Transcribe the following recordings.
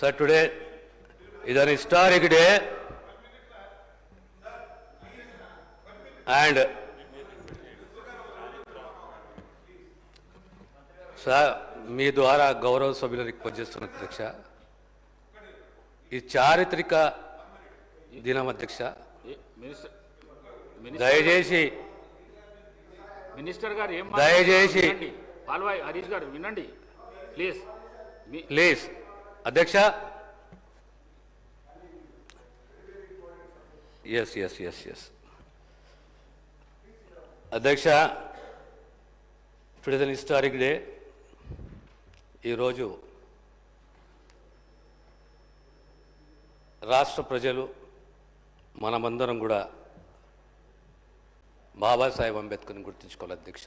Sir, today is an historic day, and sir, మీ ద్వారా గౌరవ సభ్యులు రిక్వెస్ట్ చేస్తున్న అధ్యక్ష, ఈ చారిత్రక దినం అధ్యక్ష, దయచేసి మినిస్టర్ గారు ఏం దయచేసి పాల్వాయి హరీష్ గారు వినండి ప్లీజ్ ప్లీజ్ అధ్యక్ష. ఎస్ ఎస్ ఎస్ ఎస్ అధ్యక్ష, today is an historic day. ఈరోజు రాష్ట్ర ప్రజలు మనమందరం కూడా బాబాసాహెబ్ అంబేద్కర్ని గుర్తుంచుకోవాలి అధ్యక్ష,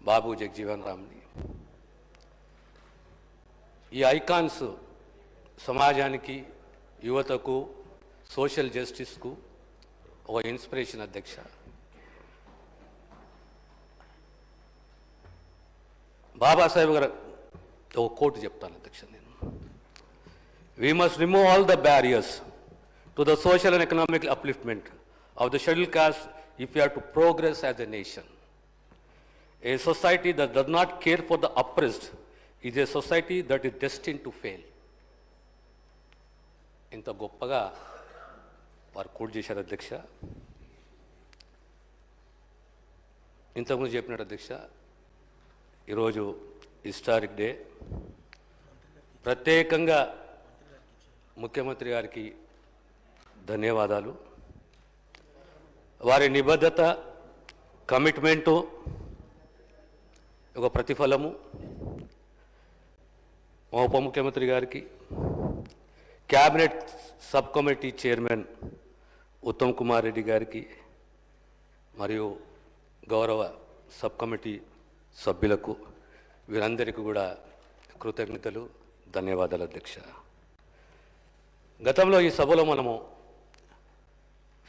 బాబు జగజీవన్ రామ్ని. ఈ ఐకాన్స్ సమాజానికి, యువతకు, సోషల్ జస్టిస్కు ఒక ఇన్స్పిరేషన్ అధ్యక్ష. బాబాసాహెబ్ గారు ఒక కోట్ చెప్తాను అధ్యక్ష నేను. We must remove all the barriers to the social and economic upliftment of the scheduled caste if we are to progress as a nation. A society that does not care for the oppressed is a society that is destined to fail. ఇంత గొప్పగా వారు coat చేశారు అధ్యక్ష. ఇంతకుముందు చెప్పినట్టు అధ్యక్ష, ఈరోజు historic day. ప్రత్యేకంగా ముఖ్యమంత్రి గారికి ధన్యవాదాలు. వారి నిబద్ధత, కమిట్మెంటు ఒక ప్రతిఫలము. మా ఉప ముఖ్యమంత్రి గారికి, cabinet sub committee chairman Uttam Kumar Reddy గారికి, మరియు గౌరవ సబ్ కమిటీ సభ్యులకు, వీరందరికీ కూడా కృతజ్ఞతలు, ధన్యవాదాలు అధ్యక్ష. గతంలో ఈ సభలో మనము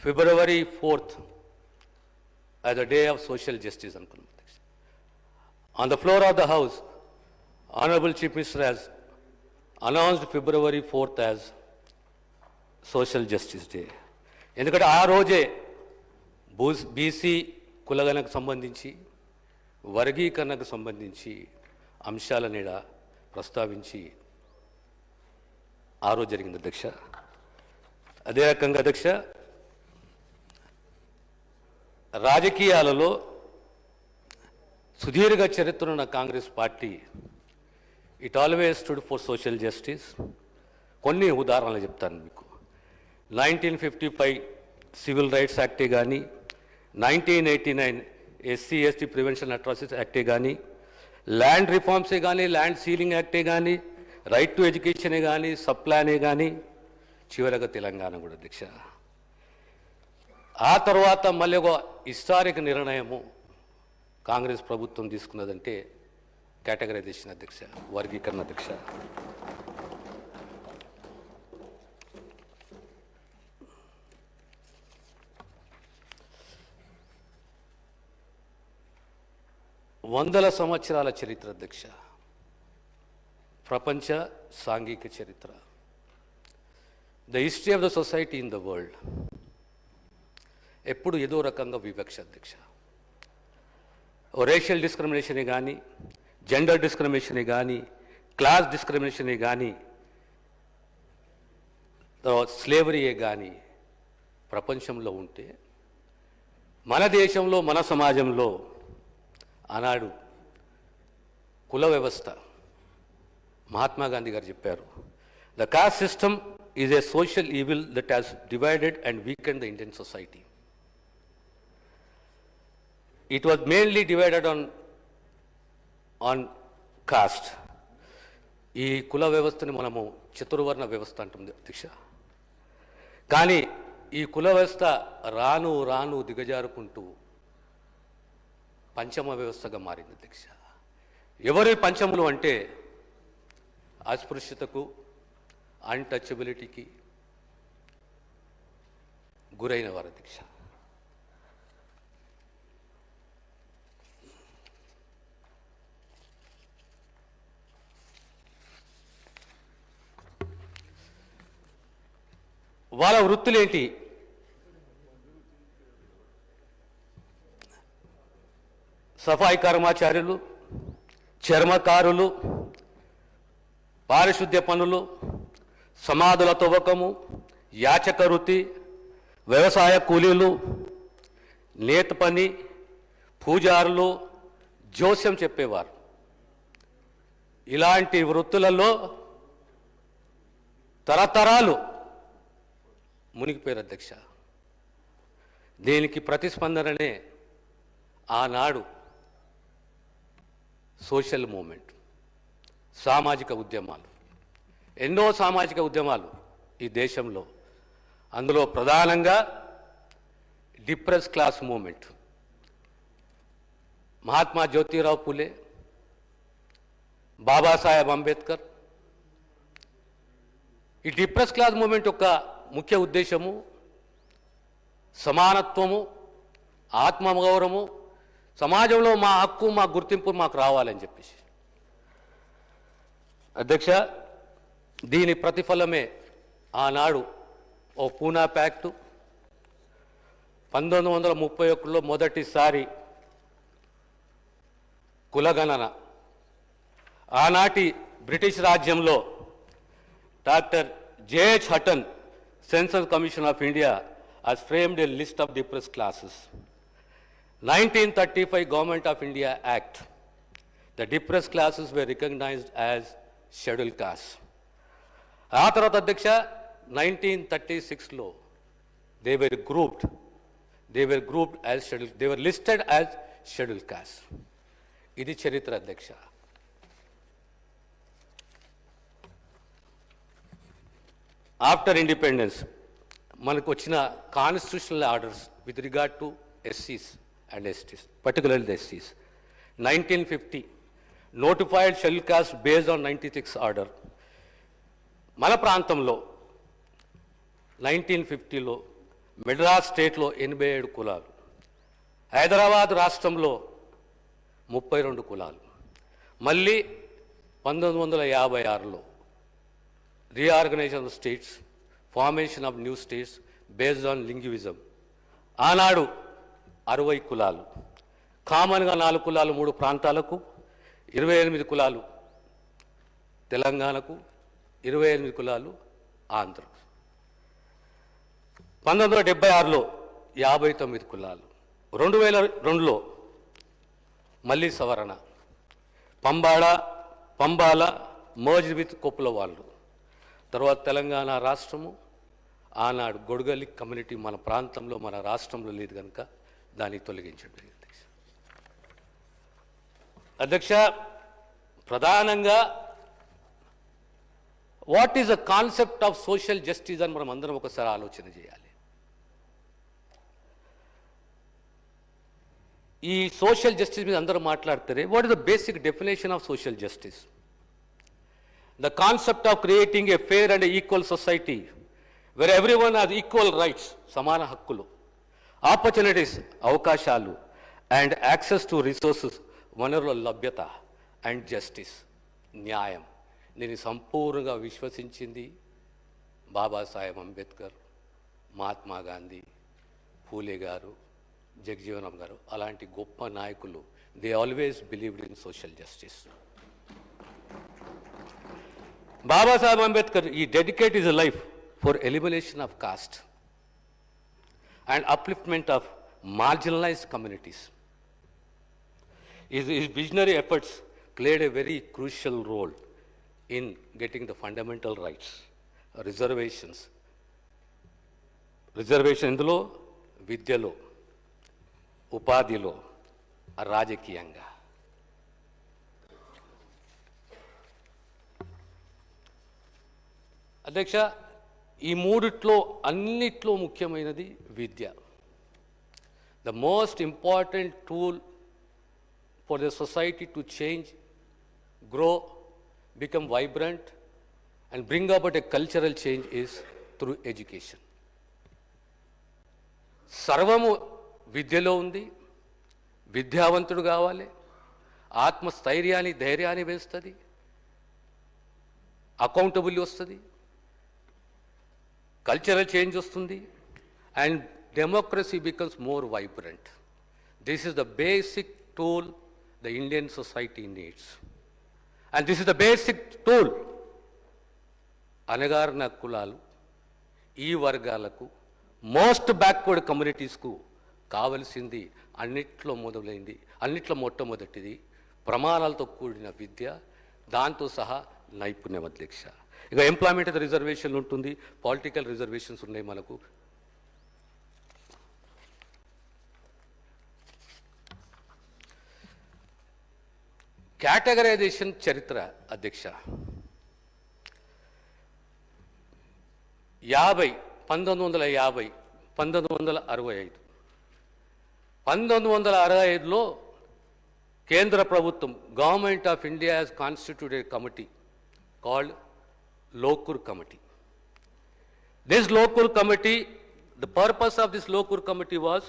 February 4th as a day of social justice అనుకున్నాం అధ్యక్ష. On the floor of the House, Honorable Chief Minister has announced February 4th as Social Justice Day. ఎందుకంటే ఆ రోజే బీసీ కులగణకు సంబంధించి, వర్గీకరణకు సంబంధించి అంశాల నీడ ప్రస్తావించి ఆ రోజు జరిగింది అధ్యక్ష. అదే రకంగా అధ్యక్ష, రాజకీయాలలో సుదీర్ఘ చరిత్ర ఉన్న Congress party it always stood for social justice. కొన్ని ఉదాహరణలు చెప్తాను మీకు. 1955 సివిల్ రైట్స్ యాక్టే కానీ, 1989 ఎస్సీ ఎస్టీ ప్రివెన్షన్ అట్రాసిటీస్ యాక్టే కానీ, ల్యాండ్ రిఫార్మ్సే కానీ, ల్యాండ్ సీలింగ్ యాక్టే కానీ, రైట్ టు ఎడ్యుకేషనే కానీ, సప్లానే కానీ, చివరగా తెలంగాణ కూడా అధ్యక్ష. ఆ తర్వాత మళ్ళీ ఒక హిస్టారిక్ నిర్ణయము కాంగ్రెస్ ప్రభుత్వం తీసుకున్నదంటే కేటగరైజేషన్ అధ్యక్ష, వర్గీకరణ అధ్యక్ష. వందల సంవత్సరాల చరిత్ర అధ్యక్ష, ప్రపంచ సాంఘిక చరిత్ర, the history of the society in the world. ఎప్పుడు ఏదో రకంగా వివక్ష అధ్యక్ష. రేషియల్ డిస్క్రిమినేషనే కానీ, జెండర్ డిస్క్రిమినేషనే కానీ, క్లాస్ డిస్క్రిమినేషనే కానీ, స్లేవరీయే కానీ ప్రపంచంలో ఉంటే, మన దేశంలో, మన సమాజంలో ఆనాడు కుల వ్యవస్థ, మహాత్మా గాంధీ గారు చెప్పారు, the cost system is a social evil that has divided and weekend the Indian society. It was mainly divided on cost. ఈ కుల వ్యవస్థని మనము చతుర్వర్ణ వ్యవస్థ అంటుంది అధ్యక్ష. కానీ ఈ కుల వ్యవస్థ రాను రాను దిగజారుకుంటూ పంచమ వ్యవస్థగా మారింది అధ్యక్ష. ఎవరి పంచములు అంటే అస్పృశ్యతకు, అన్టచబిలిటీకి గురైన వారు అధ్యక్ష. వాళ్ళ వృత్తులేంటి? సఫాయి కర్మచారులు, చర్మకారులు, పారిశుద్ధ్య పనులు, సమాధుల తవ్వకము, యాచక వృత్తి, వ్యవసాయ కూలీలు, నేత పని, పూజారులు, జోస్యం చెప్పేవారు. ఇలాంటి వృత్తులలో తరతరాలు మునిగిపోయారు అధ్యక్ష. దీనికి ప్రతిస్పందననే ఆనాడు సోషల్ మూమెంట్, సామాజిక ఉద్యమాలు, ఎన్నో సామాజిక ఉద్యమాలు ఈ దేశంలో. అందులో ప్రధానంగా depress class moment, Mahatma Jyotirao Phule, Babasaheb Ambedkar. ఈ డిప్రెస్ క్లాస్ మూమెంట్ యొక్క ముఖ్య ఉద్దేశము సమానత్వము, ఆత్మగౌరవము, సమాజంలో మా హక్కు, మా గుర్తింపు మాకు రావాలని చెప్పేసి. అధ్యక్ష, దీని ప్రతిఫలమే ఆనాడు ఓ పూనా ప్యాక్టు, 1931లో మొదటిసారి కులగణన. ఆనాటి బ్రిటిష్ రాజ్యంలో doctor JH Hutton, census commission of India, has framed a list of depressed classes. 1935 Government of India Act, the depressed classes were recognized as scheduled castes. ఆ తర్వాత అధ్యక్ష 1936లో they were grouped as scheduled, they were listed as scheduled castes. ఇది చరిత్ర అధ్యక్ష. After independence మనకు వచ్చిన constitutional orders with regard to ఎస్సీస్ and ఎస్టీస్, particularly the ఎస్సీస్. 1950 notified schedule caste based on 96 order. మన ప్రాంతంలో 1950లో మెడ్రాస్ స్టేట్లో 87 కులాలు, హైదరాబాద్ రాష్ట్రంలో 32 కులాలు. మళ్ళీ 1956లో reorganisation of states, formation of new states based on linguism. ఆనాడు 60 కులాలు, కామన్గా 4 కులాలు 3 ప్రాంతాలకు, 28 కులాలు తెలంగాణకు, 28 కులాలు ఆంధ్రకు. 1976లో 59 కులాలు. 2002లో మళ్ళీ సవరణ, పంబాల మర్జ్ విత్ కొప్పుల వాళ్ళు. తర్వాత తెలంగాణ రాష్ట్రము, ఆనాడు గొడుగలి కమ్యూనిటీ మన ప్రాంతంలో, మన రాష్ట్రంలో లేదు కనుక దాన్ని తొలగించడం జరిగింది. అధ్యక్ష, ప్రధానంగా what is the concept of social justice అని మనం అందరం ఒకసారి ఆలోచన చేయాలి. ఈ సోషల్ జస్టిస్ మీద అందరూ మాట్లాడతారే, what is the basic definition of social justice? The concept of creating a fair and equal society where everyone has equal rights, samana hakkulu, opportunities, avakashalu, and access to resources, vanarula labhyata, and justice, న్యాయం. దీన్ని సంపూర్ణంగా విశ్వసించింది బాబాసాహెబ్ అంబేద్కర్, మహాత్మా గాంధీ, పూలే గారు, జగజీవనం గారు. అలాంటి గొప్ప నాయకులు, they always believed in social justice. Baba Saheb Ambedkar, he dedicated his life for elimination of caste and upliftment of marginalized communities. His visionary efforts played a very crucial role in getting the fundamental rights, reservations. Reservation ఇందులో విద్యలో, ఉపాధిలో, రాజకీయంగా. అధ్యక్ష, ఈ మూడిట్లో అన్నిట్లో ముఖ్యమైనది విద్య. The most important tool for the society to change, grow, become vibrant and bring about a cultural change is through education. సర్వము విద్యలో ఉంది. విద్యావంతుడు కావాలి, ఆత్మస్థైర్యాన్ని, ధైర్యాన్ని పెంచుతుంది, అకౌంటబుల్ వస్తుంది. కల్చరల్ చేంజ్ వస్తుంది and democracy becomes more vibrant. This is the basic tool the Indian society needs and this is the basic tool అణగారిన కులాలు, ఈ వర్గాలకు, మోస్ట్ బ్యాక్వర్డ్ కమ్యూనిటీస్కు కావలసింది అన్నిట్లో మొదలైంది, అన్నిట్లో మొట్టమొదటిది ప్రమాణాలతో కూడిన విద్య, దాంతో సహా నైపుణ్యం అధ్యక్ష. ఇక ఎంప్లాయ్మెంట్ రిజర్వేషన్ ఉంటుంది, పొలిటికల్ రిజర్వేషన్స్ ఉన్నాయి మనకు. కేటగరైజేషన్ చరిత్ర అధ్యక్ష 1950, 1965. 1965లో కేంద్ర ప్రభుత్వం government of India has constituted a committee called Lokur Committee. This Lokur Committee, the purpose of this Lokur Committee was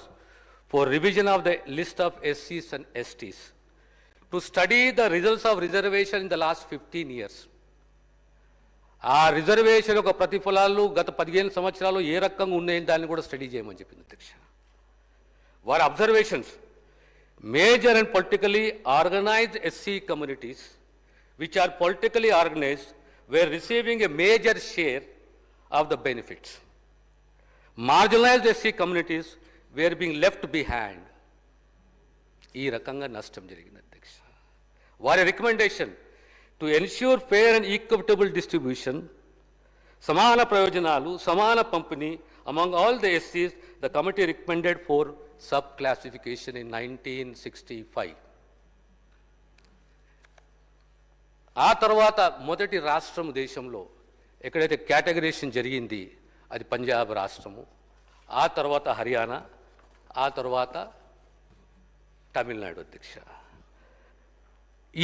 for revision of the list of SCs and STs, to study the results of reservation in the last 15 years. ఆ reservation యొక్క ప్రతిఫలాలు గత 15 సంవత్సరాలు ఏ రకంగా ఉన్నాయని దాన్ని కూడా study చేయమని చెప్పింది అధ్యక్ష. వారి observations major and politically organised SC communities which are politically organized were receiving a major share of the benefits. Marginalized SC communities were being left behind. ఈ రకంగా నష్టం జరిగింది అధ్యక్ష. వారి recommendation to ensure fair and equitable distribution, సమాన ప్రయోజనాలు, సమాన పంపిణీ అమాంగ్ ఆల్ ద ఎస్సీస్, the committee recommended for sub classification in 1965. ఆ తర్వాత మొదటి రాష్ట్రం దేశంలో ఎక్కడైతే కేటగరైజేషన్ జరిగింది అది పంజాబ్ రాష్ట్రము, ఆ తర్వాత హర్యానా, ఆ తర్వాత తమిళనాడు అధ్యక్ష.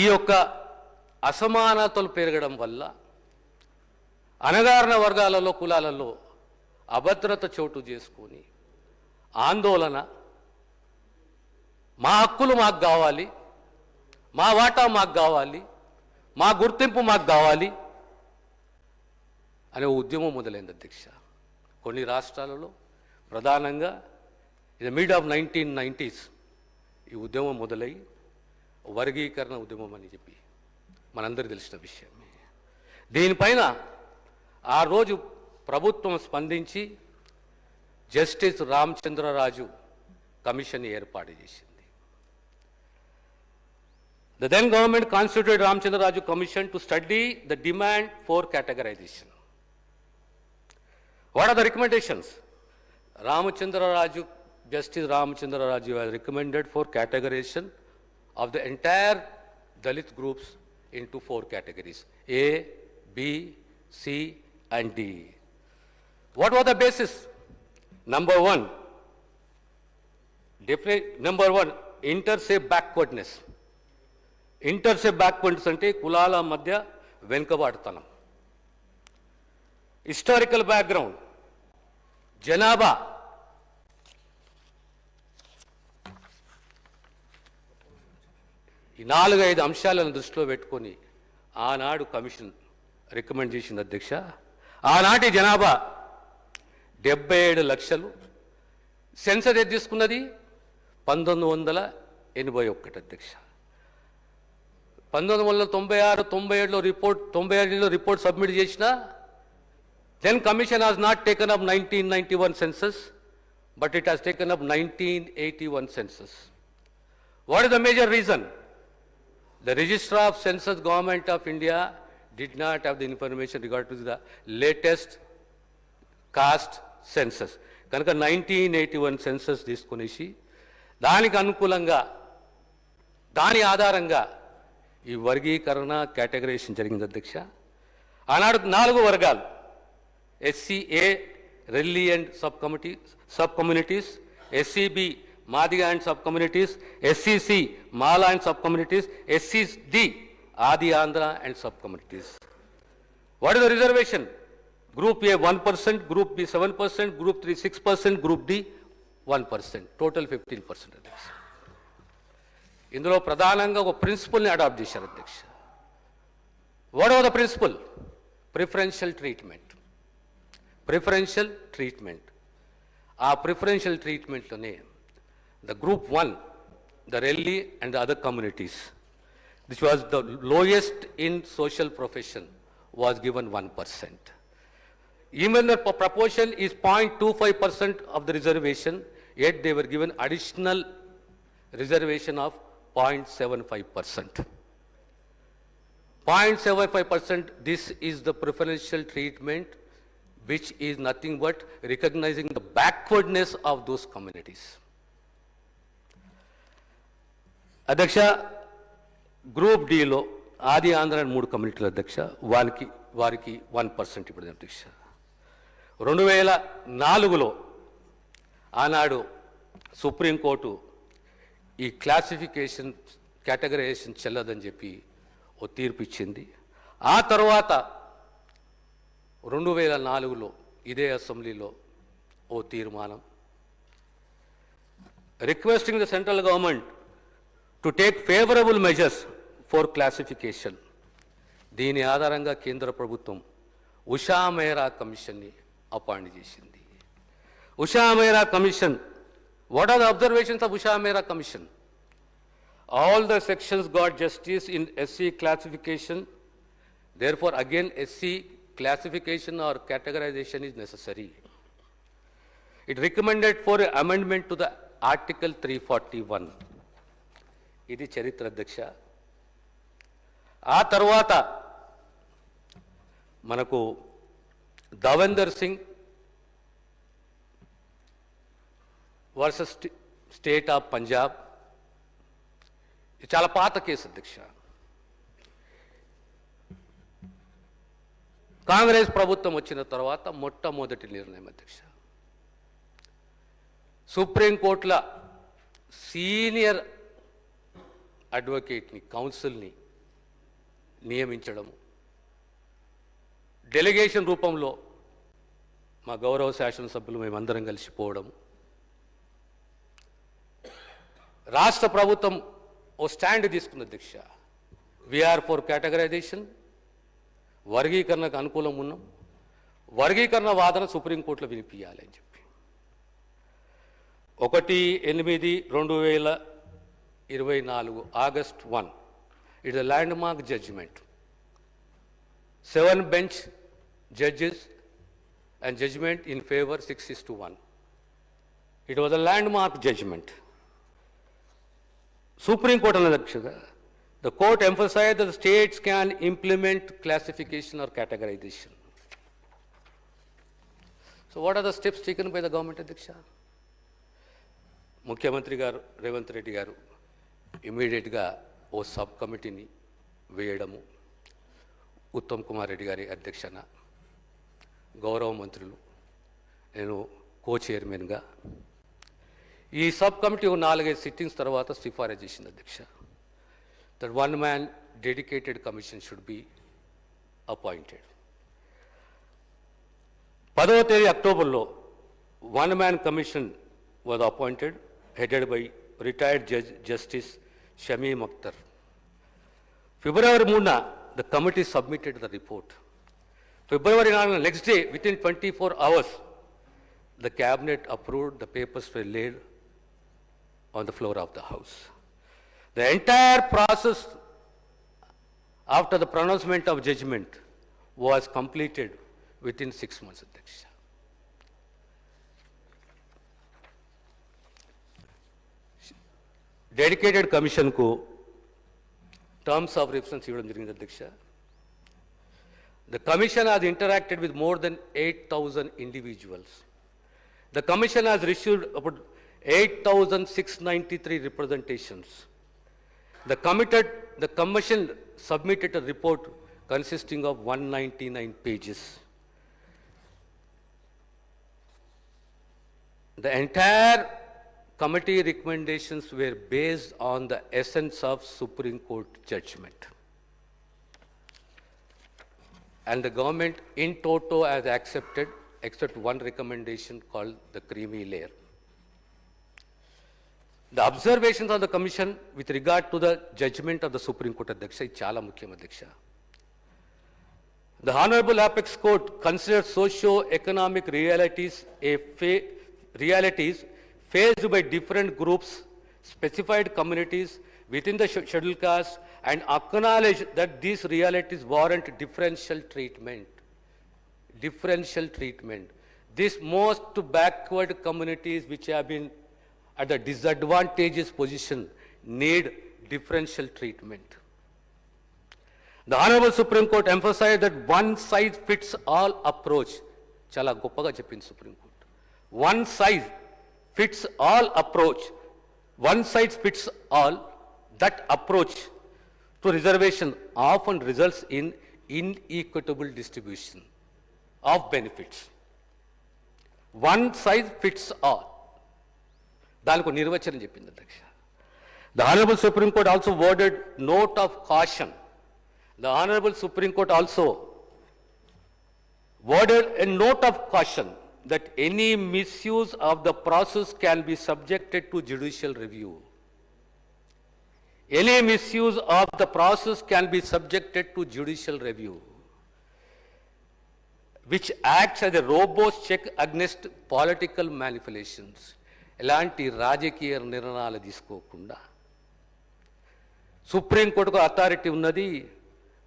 ఈ యొక్క అసమానతలు పెరగడం వల్ల అణగారిన వర్గాలలో, కులాలలో అభద్రత చోటు చేసుకొని ఆందోళన, మా హక్కులు మాకు కావాలి, మా వాటా మాకు కావాలి, మా గుర్తింపు మాకు కావాలి అనే ఉద్యమం మొదలైంది అధ్యక్ష. కొన్ని రాష్ట్రాలలో ప్రధానంగా ఇది మిడ్ ఆఫ్ 1990s ఈ ఉద్యమం మొదలై వర్గీకరణ ఉద్యమం అని చెప్పి మనందరికీ తెలిసిన విషయమే. దీనిపైన ఆ రోజు ప్రభుత్వం స్పందించి జస్టిస్ రామచంద్రరాజు కమిషన్ ఏర్పాటు చేసింది. The then government constituted Ramchandra Raju Commission to study the demand for categorization. What are the recommendations? Justice Ramchandra Raju has recommended for categorization of the entire Dalit groups into 4 categories: A, B, C, and D. What was the basis? Number one, inter-se backwardness. Inter se backwardness అంటే కులాల మధ్య వెనుకబాటుతనం. Historical background, జనాభా, ఈ 4-5 అంశాలను దృష్టిలో పెట్టుకొని ఆనాడు commission recommend చేసింది అధ్యక్ష. ఆనాటి జనాభా 77 లక్షలు. సెన్సస్ ఏది తీసుకున్నది 1981 అధ్యక్ష. 1996-97లో రిపోర్ట్ సబ్మిట్ చేసిన then commission has not taken up 1991 census but it has taken up 1981 census. What is the major reason? The registrar of census government of India did not have the information regarding to the latest caste census. కనుక 1981 census తీసుకునేసి దానికి అనుకూలంగా, దాని ఆధారంగా ఈ వర్గీకరణ categorisation జరిగింది అధ్యక్ష. ఆనాడు 4 వర్గాలు: SCA Relli and sub communities, SCB Madiga and sub communities, SCC Mala and sub communities, SCD Adi Andhra and sub communities. What is the reservation? Group A 1%, group B 7%, group 3 6%, group D 1%, total 15% అధ్యక్ష. ఇందులో ప్రధానంగా ఒక ప్రిన్సిపల్ని అడాప్ట్ చేశారు అధ్యక్ష. What are the principle? Preferential treatment. Preferential treatment. ఆ ప్రిఫరెన్షియల్ ట్రీట్మెంట్లోనే the group 1, the Relly and the other communities, which was the lowest in social profession, was given 1%. Even the proportion is 0.25% of the reservation, yet they were given additional reservation of 0.75%. 0.75%, this is the preferential treatment, which is nothing but recognizing the backwardness of those communities. అధ్యక్ష, group డిలో ఆది ఆంధ్ర 3 కమ్యూనిటీల అధ్యక్ష, వారికి 1% ఇప్పుడు అధ్యక్ష. 2004లో ఆనాడు supreme court ఈ classification categorisation చెల్లదని చెప్పి ఓ తీర్పు ఇచ్చింది. ఆ తర్వాత 2004లో ఇదే అసెంబ్లీలో ఓ తీర్మానం requesting the central government to take favourable measures for classification. దీని ఆధారంగా కేంద్ర ప్రభుత్వం ఉషా మెహ్రా కమిషన్ని అపాయింట్ చేసింది. Usha Mehra commission, what are the observations of Usha Mehra commission? All the sections got justice in SC classification. Therefore, again, SC classification or categorization is necessary. It recommended for amendment to the Article 341. ఇది చరిత్ర అధ్యక్ష. ఆ తర్వాత మనకు Davinder Singh versus state of Punjab. ఇది చాలా పాత case అధ్యక్ష. కాంగ్రెస్ ప్రభుత్వం వచ్చిన తర్వాత మొట్టమొదటి నిర్ణయం అధ్యక్ష, సుప్రీంకోర్టుల సీనియర్ అడ్వకేట్ని, కౌన్సిల్ని నియమించడము, డెలిగేషన్ రూపంలో మా గౌరవ శాసనసభ్యులు మేమందరం కలిసిపోవడము, రాష్ట్ర ప్రభుత్వం ఓ స్టాండ్ తీసుకున్న అధ్యక్ష, వీఆర్ ఫర్ కేటగరైజేషన్, వర్గీకరణకు అనుకూలం ఉన్నాం, వర్గీకరణ వాదన సుప్రీంకోర్టులో వినిపించాలి అని చెప్పి 1/8/2024 August 1, it is a landmark judgment. 7 bench judges and judgment in favor 6:1. It was a landmark judgment. Supreme Court anadakshga, the court emphasized that the states can implement classification or categorization. So what are the steps taken by the government adyaksha? ముఖ్యమంత్రి గారు రేవంత్ రెడ్డి గారు ఇమీడియట్గా ఓ sub కమిటీని వేయడము, ఉత్తమ్ కుమార్ రెడ్డి గారి అధ్యక్షన, గౌరవ మంత్రులు, నేను కో చైర్మన్గా, ఈ సబ్ కమిటీ 4-5 సిట్టింగ్స్ తర్వాత సిఫారసు చేసింది అధ్యక్ష, that 1 man dedicated commission should be appointed. 10వ తేదీ అక్టోబర్లో 1 man commission was appointed, headed by retired Judge Justice Shamim Akhtar. February 3, the committee submitted the report. February 9, next day, within 24 hours, the cabinet approved, the papers were laid on the floor of the house. The entire process after the pronouncement of judgment was completed within 6 months. Dedicated commission ku terms of reference ఇవ్వడం జరిగింది అధ్యక్ష. The commission has interacted with more than 8,000 individuals. The commission has received about 8,693 representations. The commission submitted a report consisting of 199 pages. The entire committee recommendations were based on the essence of Supreme Court judgment. And the government in toto has accepted, except one recommendation called the creamy layer. The observations of the commission with regard to the judgment of the Supreme Court Adhyaksha is chala mukyam Adhyaksha. The Honorable Apex Court considers socio-economic realities faced by different groups, specified communities within the scheduled caste, and acknowledged that these realities warrant differential treatment. Differential treatment. These most backward communities which have been at the disadvantageous position need differential treatment. The Honorable Supreme Court emphasized that one size fits all approach. Chala goppaga cheppindi Supreme Court. One size fits all approach. One size fits all. That approach to reservation often results in inequitable distribution of benefits. One size fits all. దానికి నిర్వచనం చెప్పింది అధ్యక్ష. The Honorable Supreme Court also worded note of caution. The Honorable Supreme Court also worded a note of caution that any misuse of the process can be subjected to judicial review. Any misuse of the process can be subjected to judicial review, which acts as a robust check against political manipulations. ఎలాంటి రాజకీయ నిర్ణయాలు తీసుకోకుండా సుప్రీంకోర్టుకు authority ఉన్నది.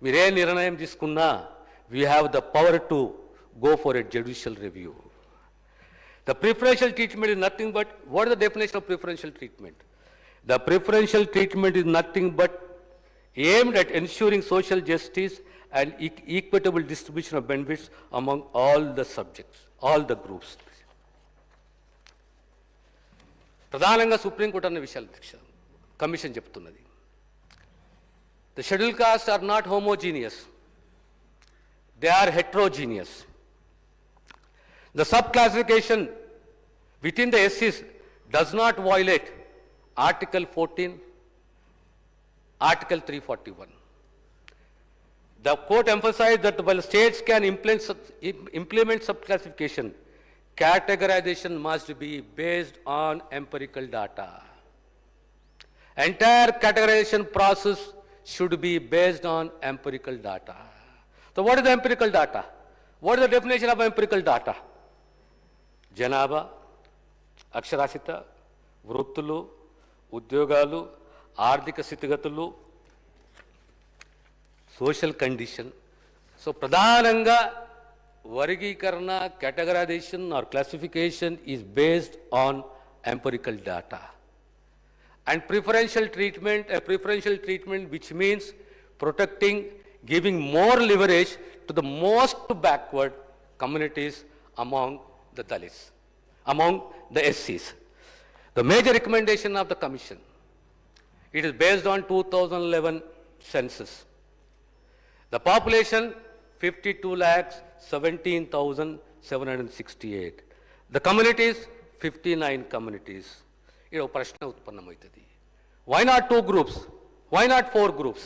మీరే నిర్ణయం తీసుకున్నా we have the power to go for a judicial review. The preferential treatment is nothing but what is the definition of preferential treatment? The preferential treatment is nothing but aimed at ensuring social justice and equitable distribution of benefits among all the subjects, all the groups. ప్రధానంగా supreme court అన్న విషయాలు అధ్యక్ష commission చెప్తున్నది. The scheduled castes are not homogeneous. They are heterogeneous. The subclassification within the SCs does not violate Article 14, Article 341. The court emphasized that while states can implement subclassification, categorization must be based on empirical data. Entire categorization process should be based on empirical data. So what is the empirical data? What is the definition of empirical data? జనాభా, అక్షరాస్యత, వృత్తులు, ఉద్యోగాలు, ఆర్థిక స్థితిగతులు, social condition. So ప్రధానంగా వర్గీకరణ, categorisation or classification is based on empirical data. And preferential treatment which means protecting, giving more leverage to the most backward communities among the Dalits, among the SCs. The major recommendation of the Commission, it is based on 2011 census. The population 52,17,768. The communities 59 communities. ఇది ప్రశ్న ఉత్పన్నమవుతుంది. Why not 2 groups? Why not 4 groups?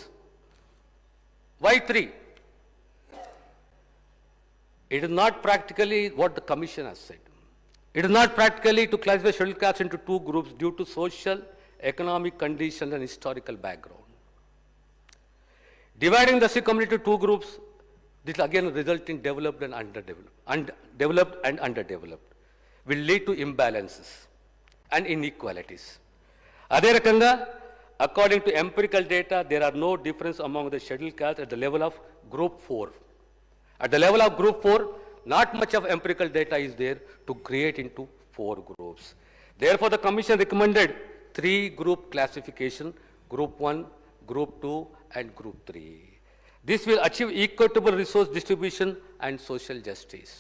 Why 3? It is not practically what the Commission has said. It is not practically to classify scheduled castes into 2 groups due to social, economic conditions and historical background. Dividing the SC community into 2 groups, this again result in developed and underdeveloped, will lead to imbalances and inequalities. అదే రకంగా according to empirical data, there are no difference among the scheduled castes at the level of group 4. At the level of group 4, not much of empirical data is there to create into 4 groups. Therefore, the Commission recommended 3 group classification, group 1, group 2 and group 3. This will achieve equitable resource distribution and social justice.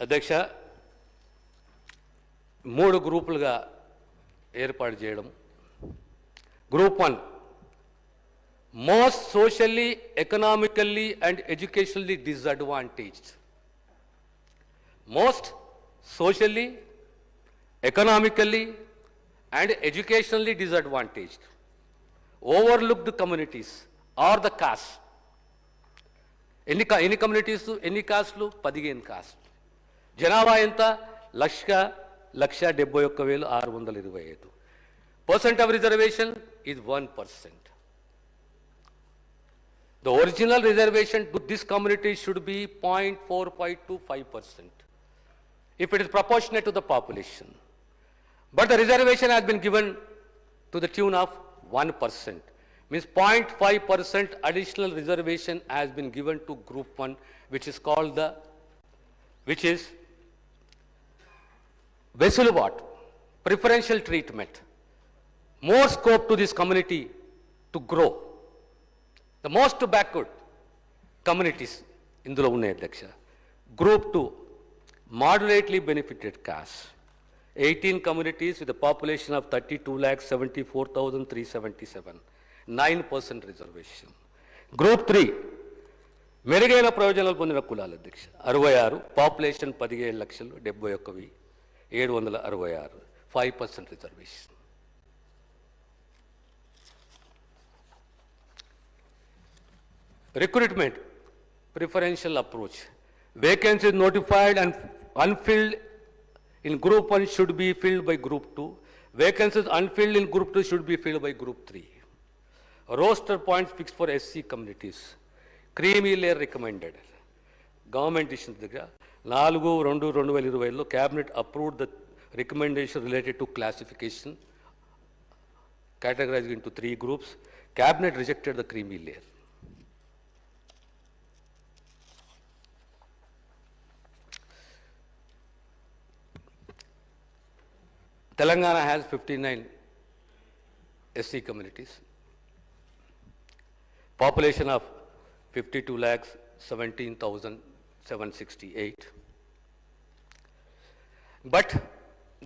అధ్యక్ష, 3 గ్రూపులుగా ఏర్పాటు చేయడం. Group 1, most socially, economically and educationally disadvantaged. Most socially, economically and educationally disadvantaged. Overlooked communities or the castes. ఎన్ని communities, ఎన్ని కాస్ట్లు? 15 cost. జనాభా ఎంత? 1,71,625. Percent of reservation is 1%. The original reservation to this community should be 0.4525% if it is proportionate to the population. But the reservation has been given to the tune of 1%. Means 0.5% additional reservation has been given to group 1, which is Vesulubot, preferential treatment. More scope to this community to grow. The most backward communities ఇందులో ఉన్నాయి అధ్యక్ష. Group 2, moderately benefited caste. 18 communities with a population of 32,74,377, 9% reservation. Group 3, మెరుగైన ప్రయోజనాలు పొందిన కులాల అధ్యక్ష 66, population 17,71,766, 5% reservation. Recruitment, preferential approach. Vacancies notified and unfilled in group 1 should be filled by group 2. Vacancies unfilled in group 2 should be filled by group 3. Roster points fixed for SC communities. Creamy layer recommended. Government decisions దగ్గర 4/2/2020లో cabinet approved the recommendation related to classification, categorized into 3 groups. Cabinet rejected the creamy layer. Telangana has 59 SC communities. Population of 52,17,768. But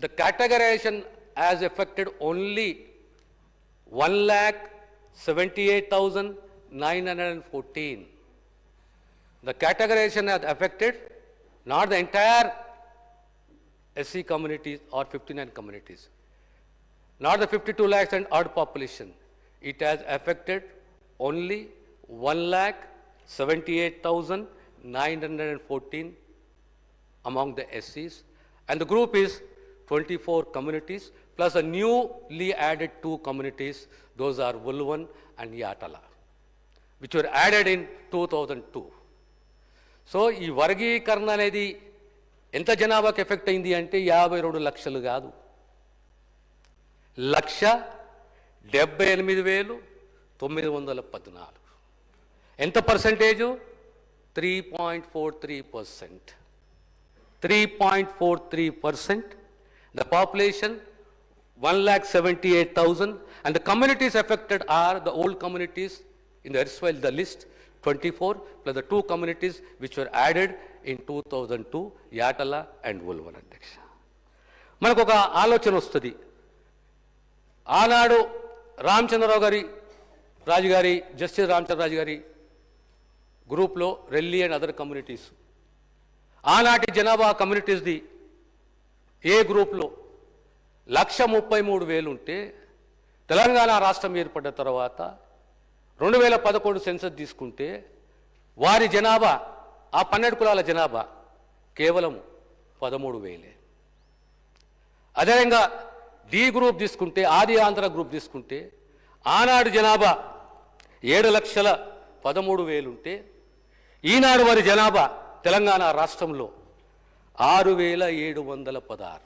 the categorization has affected only 1,78,914. The categorization has affected not the entire SC communities or 59 communities, not the 52 lakhs and odd population. It has affected only 1,78,914 among the SCs, and the group is 24 communities plus a newly added 2 communities. Those are Vulvan and Yatala, which were added in 2002. So, ఈ వర్గీకరణ అనేది ఎంత జనాభాకి effect అయింది అంటే 52 లక్షలు కాదు, 1,78,914. ఎంత percentage? 3.43%. 3.43%. The population 1,78,000, and the communities affected are the old communities in the erstwhile the list 24 plus the 2 communities which were added in 2002, Yatala and Vulvan అధ్యక్ష. మనకు ఒక ఆలోచన వస్తుంది. ఆనాడు రామచంద్రరావు గారి రాజుగారి జస్టిస్ రామచంద్రరాజు గారి గ్రూప్లో రెల్లి అండ్ అదర్ కమ్యూనిటీస్, ఆనాటి జనాభా కమ్యూనిటీస్ది ఏ గ్రూప్లో 1,33,000 ఉంటే తెలంగాణ రాష్ట్రం ఏర్పడ్డ తర్వాత 2011 సెన్సస్ తీసుకుంటే వారి జనాభా, ఆ 12 కులాల జనాభా కేవలం 13,000. అదేవిధంగా డి గ్రూప్ తీసుకుంటే, ఆది ఆంధ్ర గ్రూప్ తీసుకుంటే ఆనాడు జనాభా 7,13,000 ఉంటే ఈనాడు వారి జనాభా తెలంగాణ రాష్ట్రంలో 6,716.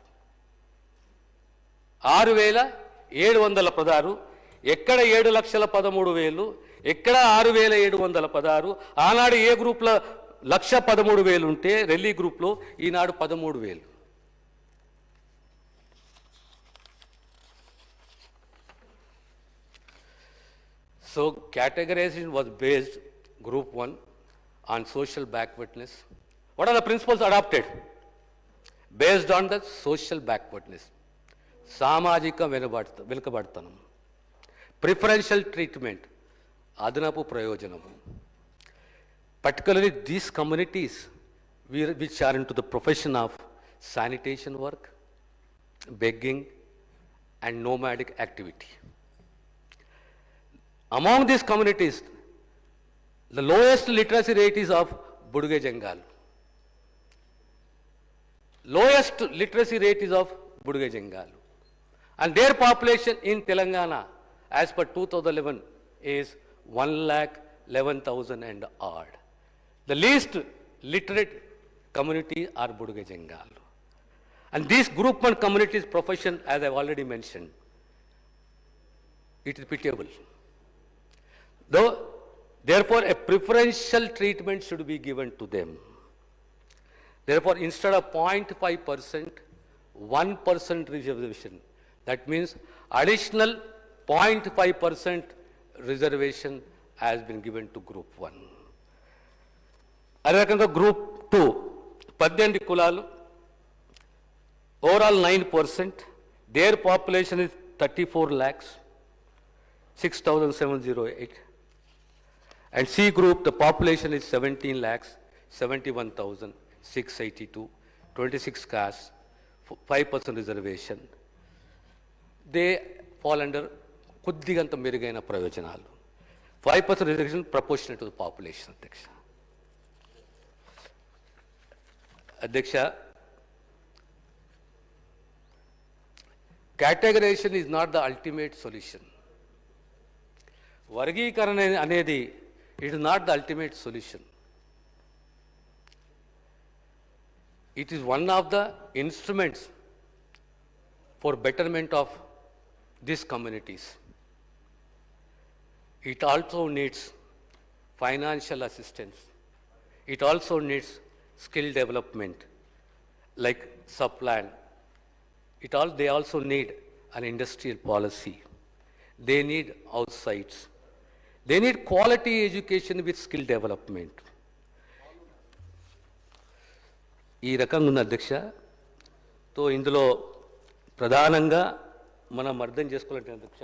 6,716. ఎక్కడ 7,13,000, ఎక్కడ 6,716. ఆనాడు ఏ గ్రూప్లో 1,13,000 ఉంటే రెల్లి గ్రూప్లో ఈనాడు 13,000. So categorization was based, group 1, on social backwardness. What are the principles adopted? Based on the social backwardness. సామాజిక వెనుకబడతనం, ప్రిఫరెన్షియల్ ట్రీట్మెంట్, అదనపు ప్రయోజనము. Particularly these communities which are into the profession of sanitation work, begging and nomadic activity. Among these communities, the lowest literacy rate is of Buduge Jangal. Lowest literacy rate is of Buduge Jangal. And their population in Telangana, as per 2011, is 1,11,000 and odd. The least literate community are Buduga Jangal. And these group 1 communities profession, as I've already mentioned, it is pitiable. Therefore, a preferential treatment should be given to them. Therefore, instead of 0.5%, 1% reservation. That means additional 0.5% reservation has been given to group 1. అదే రకంగా group 2 18 కులాలు, overall 9%, their population is 34 lakhs, 6,708. And C group, the population is 17 lakhs, 71,682, 26 castes, 5% reservation. They fall under కొద్దిగంత మెరుగైన ప్రయోజనాలు. 5% reservation proportionate to the population, Adhyaksha. Categorization is not the ultimate solution. వర్గీకరణ అనేది it is not the ultimate solution. It is one of the instruments for betterment of these communities. It also needs financial assistance. It also needs skill development, like subplan. They also need an industrial policy. They need house sites. They need quality education with skill development. ఈ రకంగా ఉన్న అధ్యక్ష. తో ఇందులో ప్రధానంగా మనం అర్థం చేసుకోవాలంటే అధ్యక్ష,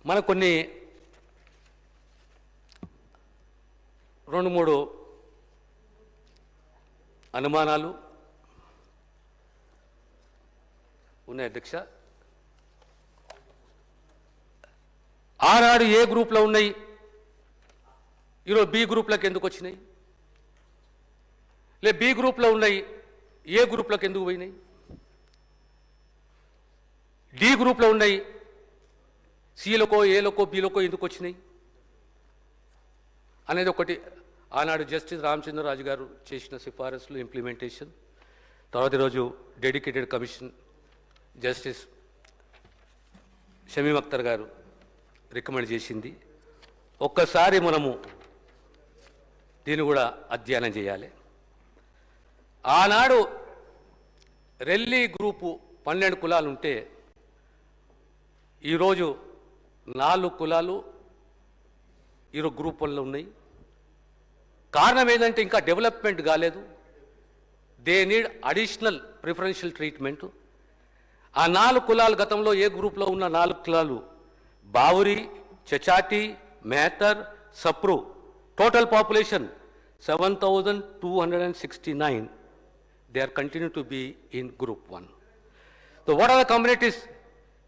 మన కొన్ని 2-3 అనుమానాలు ఉన్నాయి అధ్యక్ష. ఆనాడు ఏ గ్రూప్లో ఉన్నాయి, ఈరోజు బి గ్రూప్లోకి ఎందుకు వచ్చినాయి? బి గ్రూప్లో ఉన్నాయి, ఏ గ్రూప్లోకి ఎందుకు పోయినాయి? డి గ్రూప్లో ఉన్నాయి, సిలకో ఏలకో బిలకో ఎందుకు వచ్చినాయి అనేది ఒకటి. ఆనాడు జస్టిస్ రామచంద్రరాజు గారు చేసిన సిఫారసులు ఇంప్లిమెంటేషన్, తర్వాత ఈరోజు dedicated commission justice Shamim Akhtar గారు రికమెండ్ చేసింది. ఒక్కసారి మనము దీన్ని కూడా అధ్యయనం చేయాలి. ఆనాడు రెల్లి గ్రూపు 12 కులాలు ఉంటే ఈరోజు 4 కులాలు ఈరోజు గ్రూప్ 1లో ఉన్నాయి. కారణం ఏంటంటే ఇంకా డెవలప్మెంట్ కాలేదు. They need additional preferential treatment. ఆ 4 కులాలు గతంలో ఏ గ్రూప్లో ఉన్న 4 కులాలు Bavuri, Chachati, Mehtar, Sapru, total population 7,269. They are continue to be in group 1. So what are the communities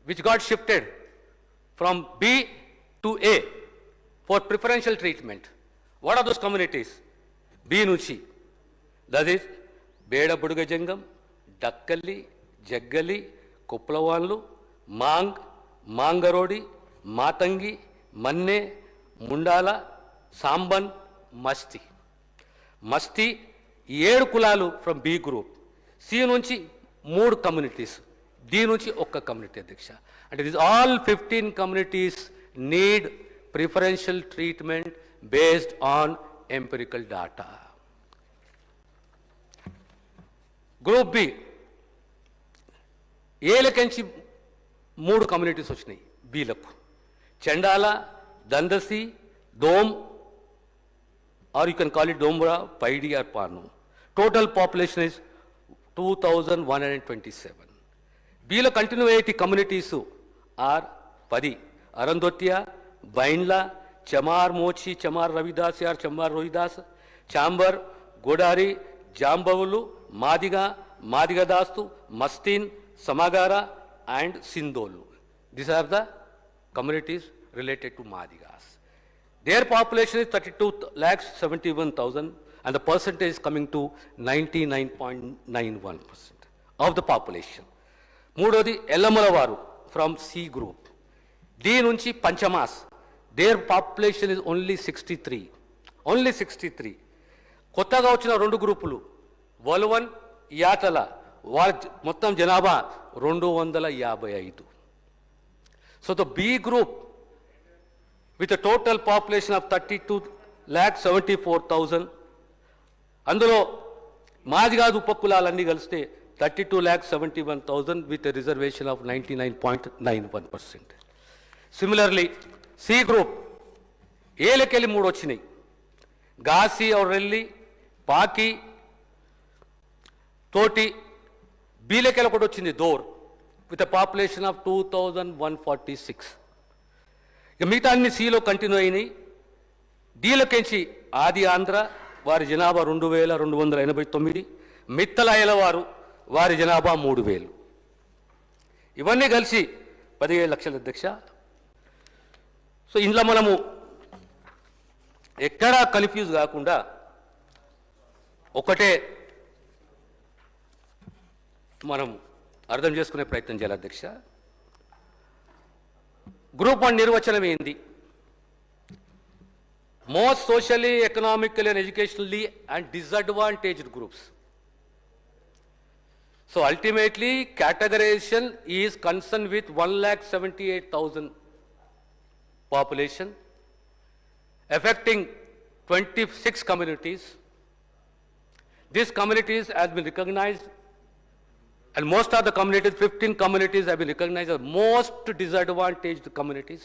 which got shifted from B to A for preferential treatment? What are those communities? B నుంచి, that is Beda Buduga Jangam, Dakkalli, Jaggali, Kuplawanlu, Mangarodi, Matangi, Manne, Mundala, Samban, Masti. Masti 7 కులాలు from B group. C నుంచి 3 communities, D నుంచి 1 community అధ్యక్ష. అంటే this all 15 communities need preferential treatment based on empirical data. Group B ఏలకెంచి 3 communities వచ్చినాయి బీలకు. చండాల, దందసి, దోమ్, or you can call it Dombra, Paidi or Panu. Total population is 2,127. Below continuity communities are Padi, Arandotia, Bainla, Chamar Mochi, Chamar Ravidas or Chamar Rohidas, Chambar, Godari, Jambavulu, Madiga, Madigadastu, Mastin, Samagara and Sindolu. These are the communities related to Madigas. Their population is 32,71,000 and the percentage is coming to 99.91% of the population. మూడోది ఎల్లమ్మల వారు from C group. D నుంచి Panchamas. Their population is only 63. కొత్తగా వచ్చిన రెండు గ్రూపులు వలువన్ యాటల వారి మొత్తం జనాభా 255. So the B group with a total population of 32,74,000 అందులో మాదిగాదు ఉపకులాలన్నీ కలిస్తే 32,71,000 with a reservation of 99.91%. Similarly, C group ఏలకెళ్ళి 3 వచ్చినాయి. గాసి ఔరెల్లి పాకి తోటి. బీలకెళ్ళి ఒకటి వచ్చింది దోర్ with a population of 2,146. ఇక మిగతా అన్ని సిలో కంటిన్యూ అయినాయి. డీలకెంచి ఆది ఆంధ్ర వారి జనాభా 2,289. మిత్తలాయల వారి జనాభా 3,000. ఇవన్నీ కలిసి 17 లక్షల అధ్యక్ష. సో ఇంట్లో మనము ఎక్కడా కన్ఫ్యూజ్ కాకుండా ఒకటే మనం అర్థం చేసుకునే ప్రయత్నం చేయాలి అధ్యక్ష. గ్రూప్ 1 నిర్వచనం ఏంది? Most socially, economically and educationally and disadvantaged groups. So ultimately categorization is concerned with 1,78,000 population affecting 26 communities. These communities has been recognized, and most of the communities, 15 communities have been recognized as most disadvantaged communities.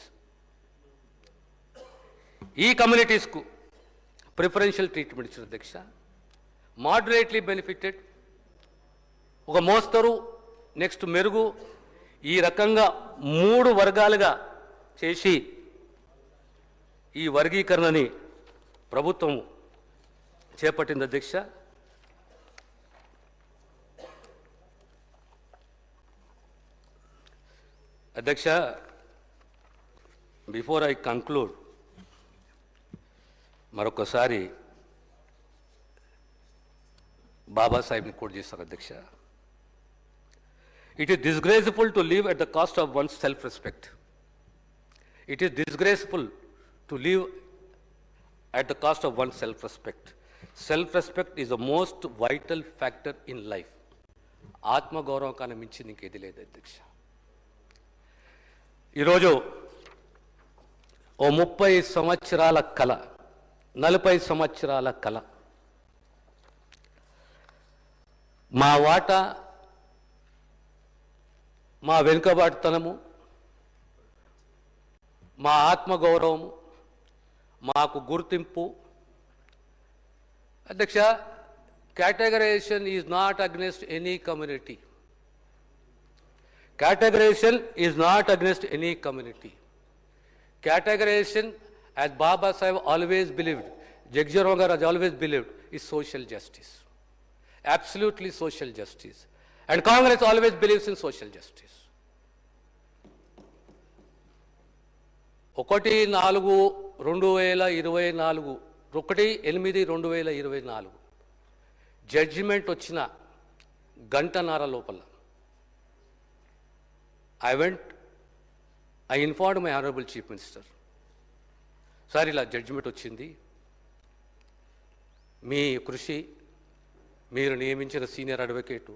ఈ కమ్యూనిటీస్కు preferential treatment ఇచ్చిన అధ్యక్ష. Moderately benefited, ఒక మోస్తరు, next మెరుగు, ఈ రకంగా 3 వర్గాలుగా చేసి ఈ వర్గీకరణని ప్రభుత్వం చేపట్టింది అధ్యక్ష. అధ్యక్ష, బిఫోర్ ఐ కంక్లూడ్ మరొకసారి బాబాసాహెబ్ని కోట్ చేస్తారు అధ్యక్ష. It is disgraceful to live at the cost of once self respect. It is disgraceful to live at the cost of one's self-respect. Self-respect is the most vital factor in life. ఆత్మగౌరవం కన్నా మించింది ఇంకేది లేదు అధ్యక్ష. ఈరోజు ఓ 30 సంవత్సరాల కళ, 40 సంవత్సరాల కళ, మా వాటా, మా వెనుకబాటుతనము, మా ఆత్మగౌరవము, మాకు గుర్తింపు. అధ్యక్ష, categorization is not against any community. Categorization is not against any community. Categorization, as Baba Sahib always believed, Jagjivan Ram Garu has always believed, is social justice. Absolutely social justice. And Congress always believes in social justice. 1/4/2024, 1/8/2024 judgement వచ్చిన గంటన్నర లోపల I informed my honourable chief minister, sir ఇలా judgement వచ్చింది, మీ కృషి, మీరు నియమించిన senior advocate,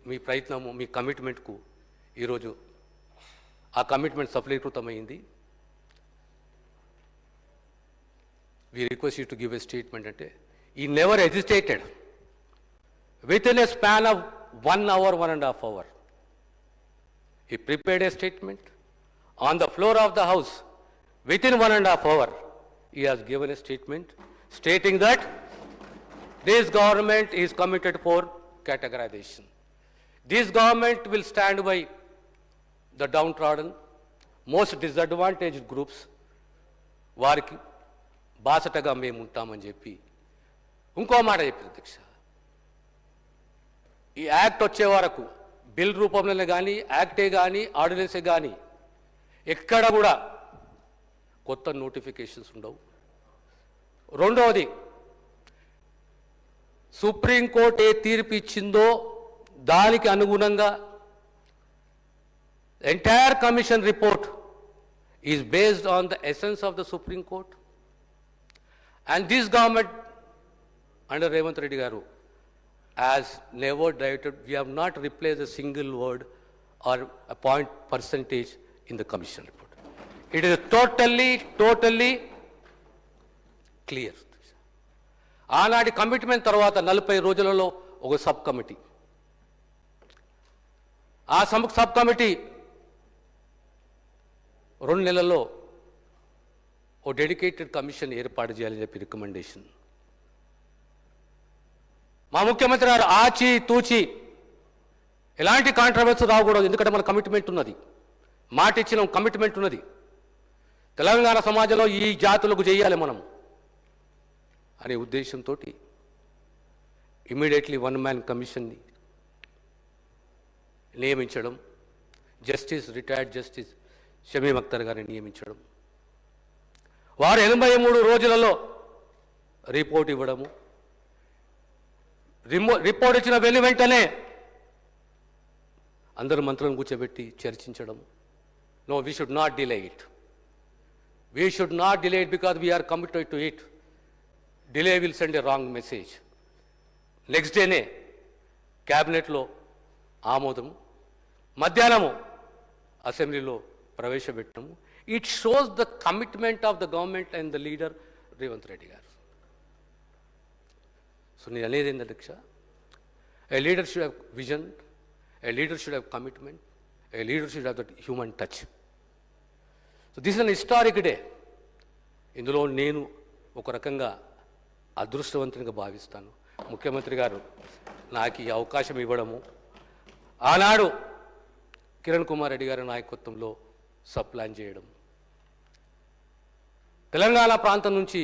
మీ ప్రయత్నము, మీ కమిట్మెంట్కు ఈరోజు ఆ commitment సఫలీకృతమైంది. We request you to give a statement. He never hesitated. Within a span of 1 hour, 1.5 hours, he prepared a statement. On the floor of the House, within 1.5 hours, he has given a statement stating that this government is committed for categorization. This government will stand by the downtrodden, most disadvantaged groups. వారికి బాసటగా మేము ఉంటామని చెప్పి ఇంకో మాట చెప్పింది అధ్యక్ష. ఈ యాక్ట్ వచ్చే వరకు బిల్ రూపంలోనే కానీ, యాక్టే కానీ, ఆర్డినెన్సే కానీ ఎక్కడ కూడా కొత్త నోటిఫికేషన్స్ ఉండవు. రెండవది, సుప్రీంకోర్టు ఏ తీర్పు ఇచ్చిందో దానికి అనుగుణంగా entire commission report is based on the essence of the supreme court. And this government under Revanth Reddy గారు has never doubted, we have not replaced a single word or a point percentage in the commission report. It is totally clear. ఆనాటి commitment తర్వాత 40 రోజులలో ఒక sub committee, ఆ sub committee 2 నెలల్లో ఓ dedicated commission ఏర్పాటు చేయాలని చెప్పి రికమెండేషన్. మా ముఖ్యమంత్రి గారు ఆచి తూచి ఎలాంటి కాంట్రవర్సీ రాకూడదు, ఎందుకంటే మన కమిట్మెంట్ ఉన్నది, మాట ఇచ్చిన కమిట్మెంట్ ఉన్నది, తెలంగాణ సమాజంలో ఈ జాతులకు చేయాలి మనం అనే ఉద్దేశంతో ఇమీడియట్లీ 1 మ్యాన్ కమిషన్ని నియమించడం, రిటైర్డ్ జస్టిస్ షమీమ్ అఖ్తర్ గారిని నియమించడం, వారు 83 రోజులలో రిపోర్ట్ ఇవ్వడము, రిపోర్ట్ ఇచ్చిన వెంటనే అందరు మంత్రులను కూర్చోబెట్టి చర్చించడం. No, we should not delay it, because we are committed to it. Delay will send a wrong message. Next డేనే క్యాబినెట్లో ఆమోదము, మధ్యాహ్నము అసెంబ్లీలో ప్రవేశపెట్టడము. It shows the commitment of the government and the leader Revanth Reddy garu. So నేను అనేది ఏంటి అధ్యక్ష, a leader should have vision, a leader should have commitment, a leader should have that human touch. So this is an historic day. ఇందులో నేను ఒక రకంగా అదృష్టవంతునిగా భావిస్తాను. ముఖ్యమంత్రి గారు నాకు ఈ అవకాశం ఇవ్వడము, ఆనాడు కిరణ్ కుమార్ రెడ్డి గారి నాయకత్వంలో సప్లాన్ చేయడం, తెలంగాణ ప్రాంతం నుంచి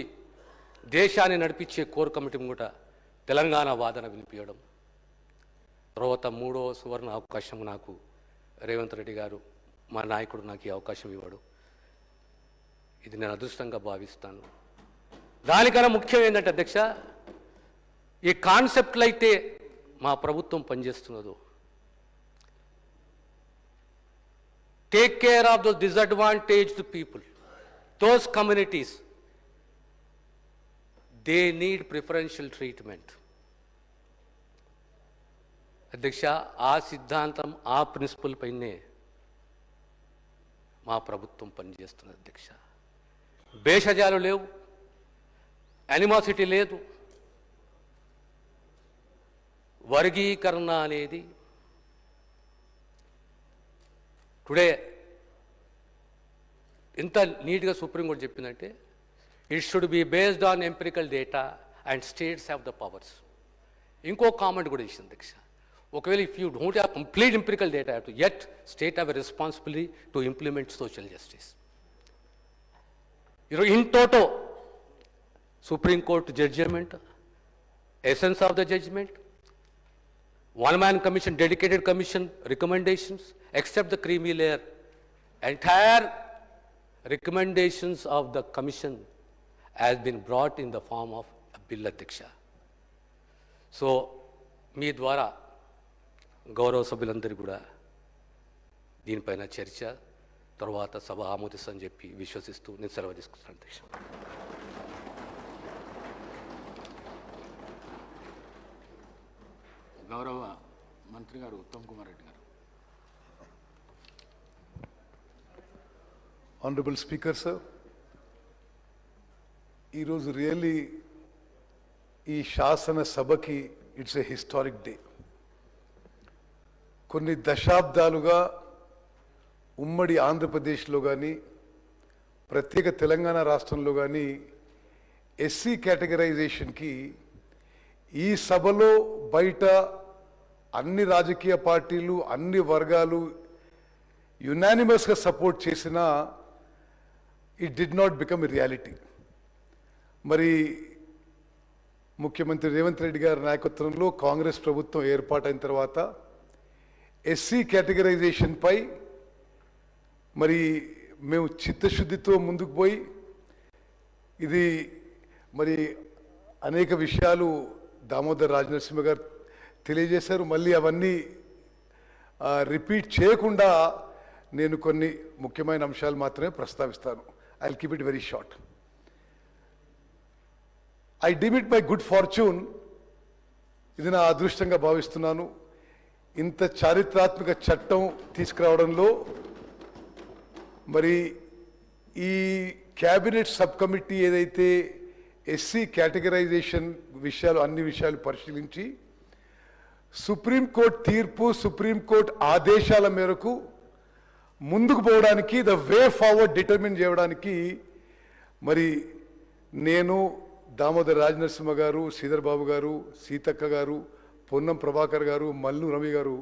దేశాన్ని నడిపించే కోర్ కమిటీ కూడా తెలంగాణ వాదన వినిపించడం, తర్వాత 3వ సువర్ణ అవకాశం నాకు రేవంత్ రెడ్డి గారు మా నాయకుడు నాకు ఈ అవకాశం ఇవ్వడు. ఇది నేను అదృష్టంగా భావిస్తాను. దానికన్నా ముఖ్యం ఏంటంటే అధ్యక్ష, ఈ కాన్సెప్ట్లు అయితే మా ప్రభుత్వం పనిచేస్తున్నదో, take care of those disadvantaged people, those communities, they need preferential treatment. అధ్యక్ష, ఆ సిద్ధాంతం, ఆ ప్రిన్సిపల్ పైనే మా ప్రభుత్వం పనిచేస్తున్నది అధ్యక్ష. భేషజాలు లేవు, యానిమాసిటీ లేదు, వర్గీకరణ అనేది టుడే ఎంత నీట్గా సుప్రీంకోర్టు చెప్పిందంటే, it should be based on empirical data and states have the powers. ఇంకో కామెంట్ కూడా ఇచ్చింది అధ్యక్ష, ఒకవేళ if you don't have complete empirical data yet state have a responsibility to implement social justice. In toto, Supreme Court judgment, essence of the judgment, 1 man commission, dedicated commission recommendations, except the creamy layer, entire recommendations of the commission has been brought in the form of a bill అధ్యక్ష. So మీ ద్వారా గౌరవ సభ్యులందరూ కూడా దీనిపైన చర్చ తర్వాత సభ ఆమోదిస్తుందని చెప్పి విశ్వసిస్తూ నేను సెలవు తీసుకుంటాను అధ్యక్ష. గౌరవ మంత్రి గారు ఉత్తమ్ కుమార్ రెడ్డి గారు. Honorable Speaker, sir, ఈరోజు రియల్లీ ఈ శాసన సభకి ఇట్స్ ఏ హిస్టారిక్ డే. కొన్ని దశాబ్దాలుగా ఉమ్మడి ఆంధ్రప్రదేశ్లో కానీ ప్రత్యేక తెలంగాణ రాష్ట్రంలో కానీ ఎస్సీ కేటగరైజేషన్కి ఈ సభలో బయట అన్ని రాజకీయ పార్టీలు అన్ని వర్గాలు యునానిమస్గా సపోర్ట్ చేసినా it did not become a reality. మరి ముఖ్యమంత్రి రేవంత్ రెడ్డి గారి నాయకత్వంలో కాంగ్రెస్ ప్రభుత్వం ఏర్పాటైన తర్వాత ఎస్సీ కేటగరైజేషన్పై మరి మేము చిత్తశుద్ధితో ముందుకు పోయి ఇది మరి అనేక విషయాలు దామోదర్ రాజనరసింహ గారు తెలియజేశారు. మళ్ళీ అవన్నీ రిపీట్ చేయకుండా నేను కొన్ని ముఖ్యమైన అంశాలు మాత్రమే ప్రస్తావిస్తాను. I will keep it very short. I deem it my good fortune, ఇది నా అదృష్టంగా భావిస్తున్నాను. ఇంత చారిత్రాత్మక చట్టం తీసుకురావడంలో మరి ఈ క్యాబినెట్ సబ్ కమిటీ ఏదైతే ఎస్సీ కేటగరైజేషన్ విషయాలు అన్ని విషయాలు పరిశీలించి సుప్రీంకోర్టు తీర్పు, సుప్రీంకోర్టు ఆదేశాల మేరకు ముందుకు పోవడానికి ద వే ఫార్వర్డ్ డిటర్మిన్ చేయడానికి మరి నేను, దామోదర్ రాజనరసింహ గారు, శ్రీధర్ బాబు గారు, సీతక్క గారు, పొన్నం ప్రభాకర్ గారు, మల్లు రవి గారు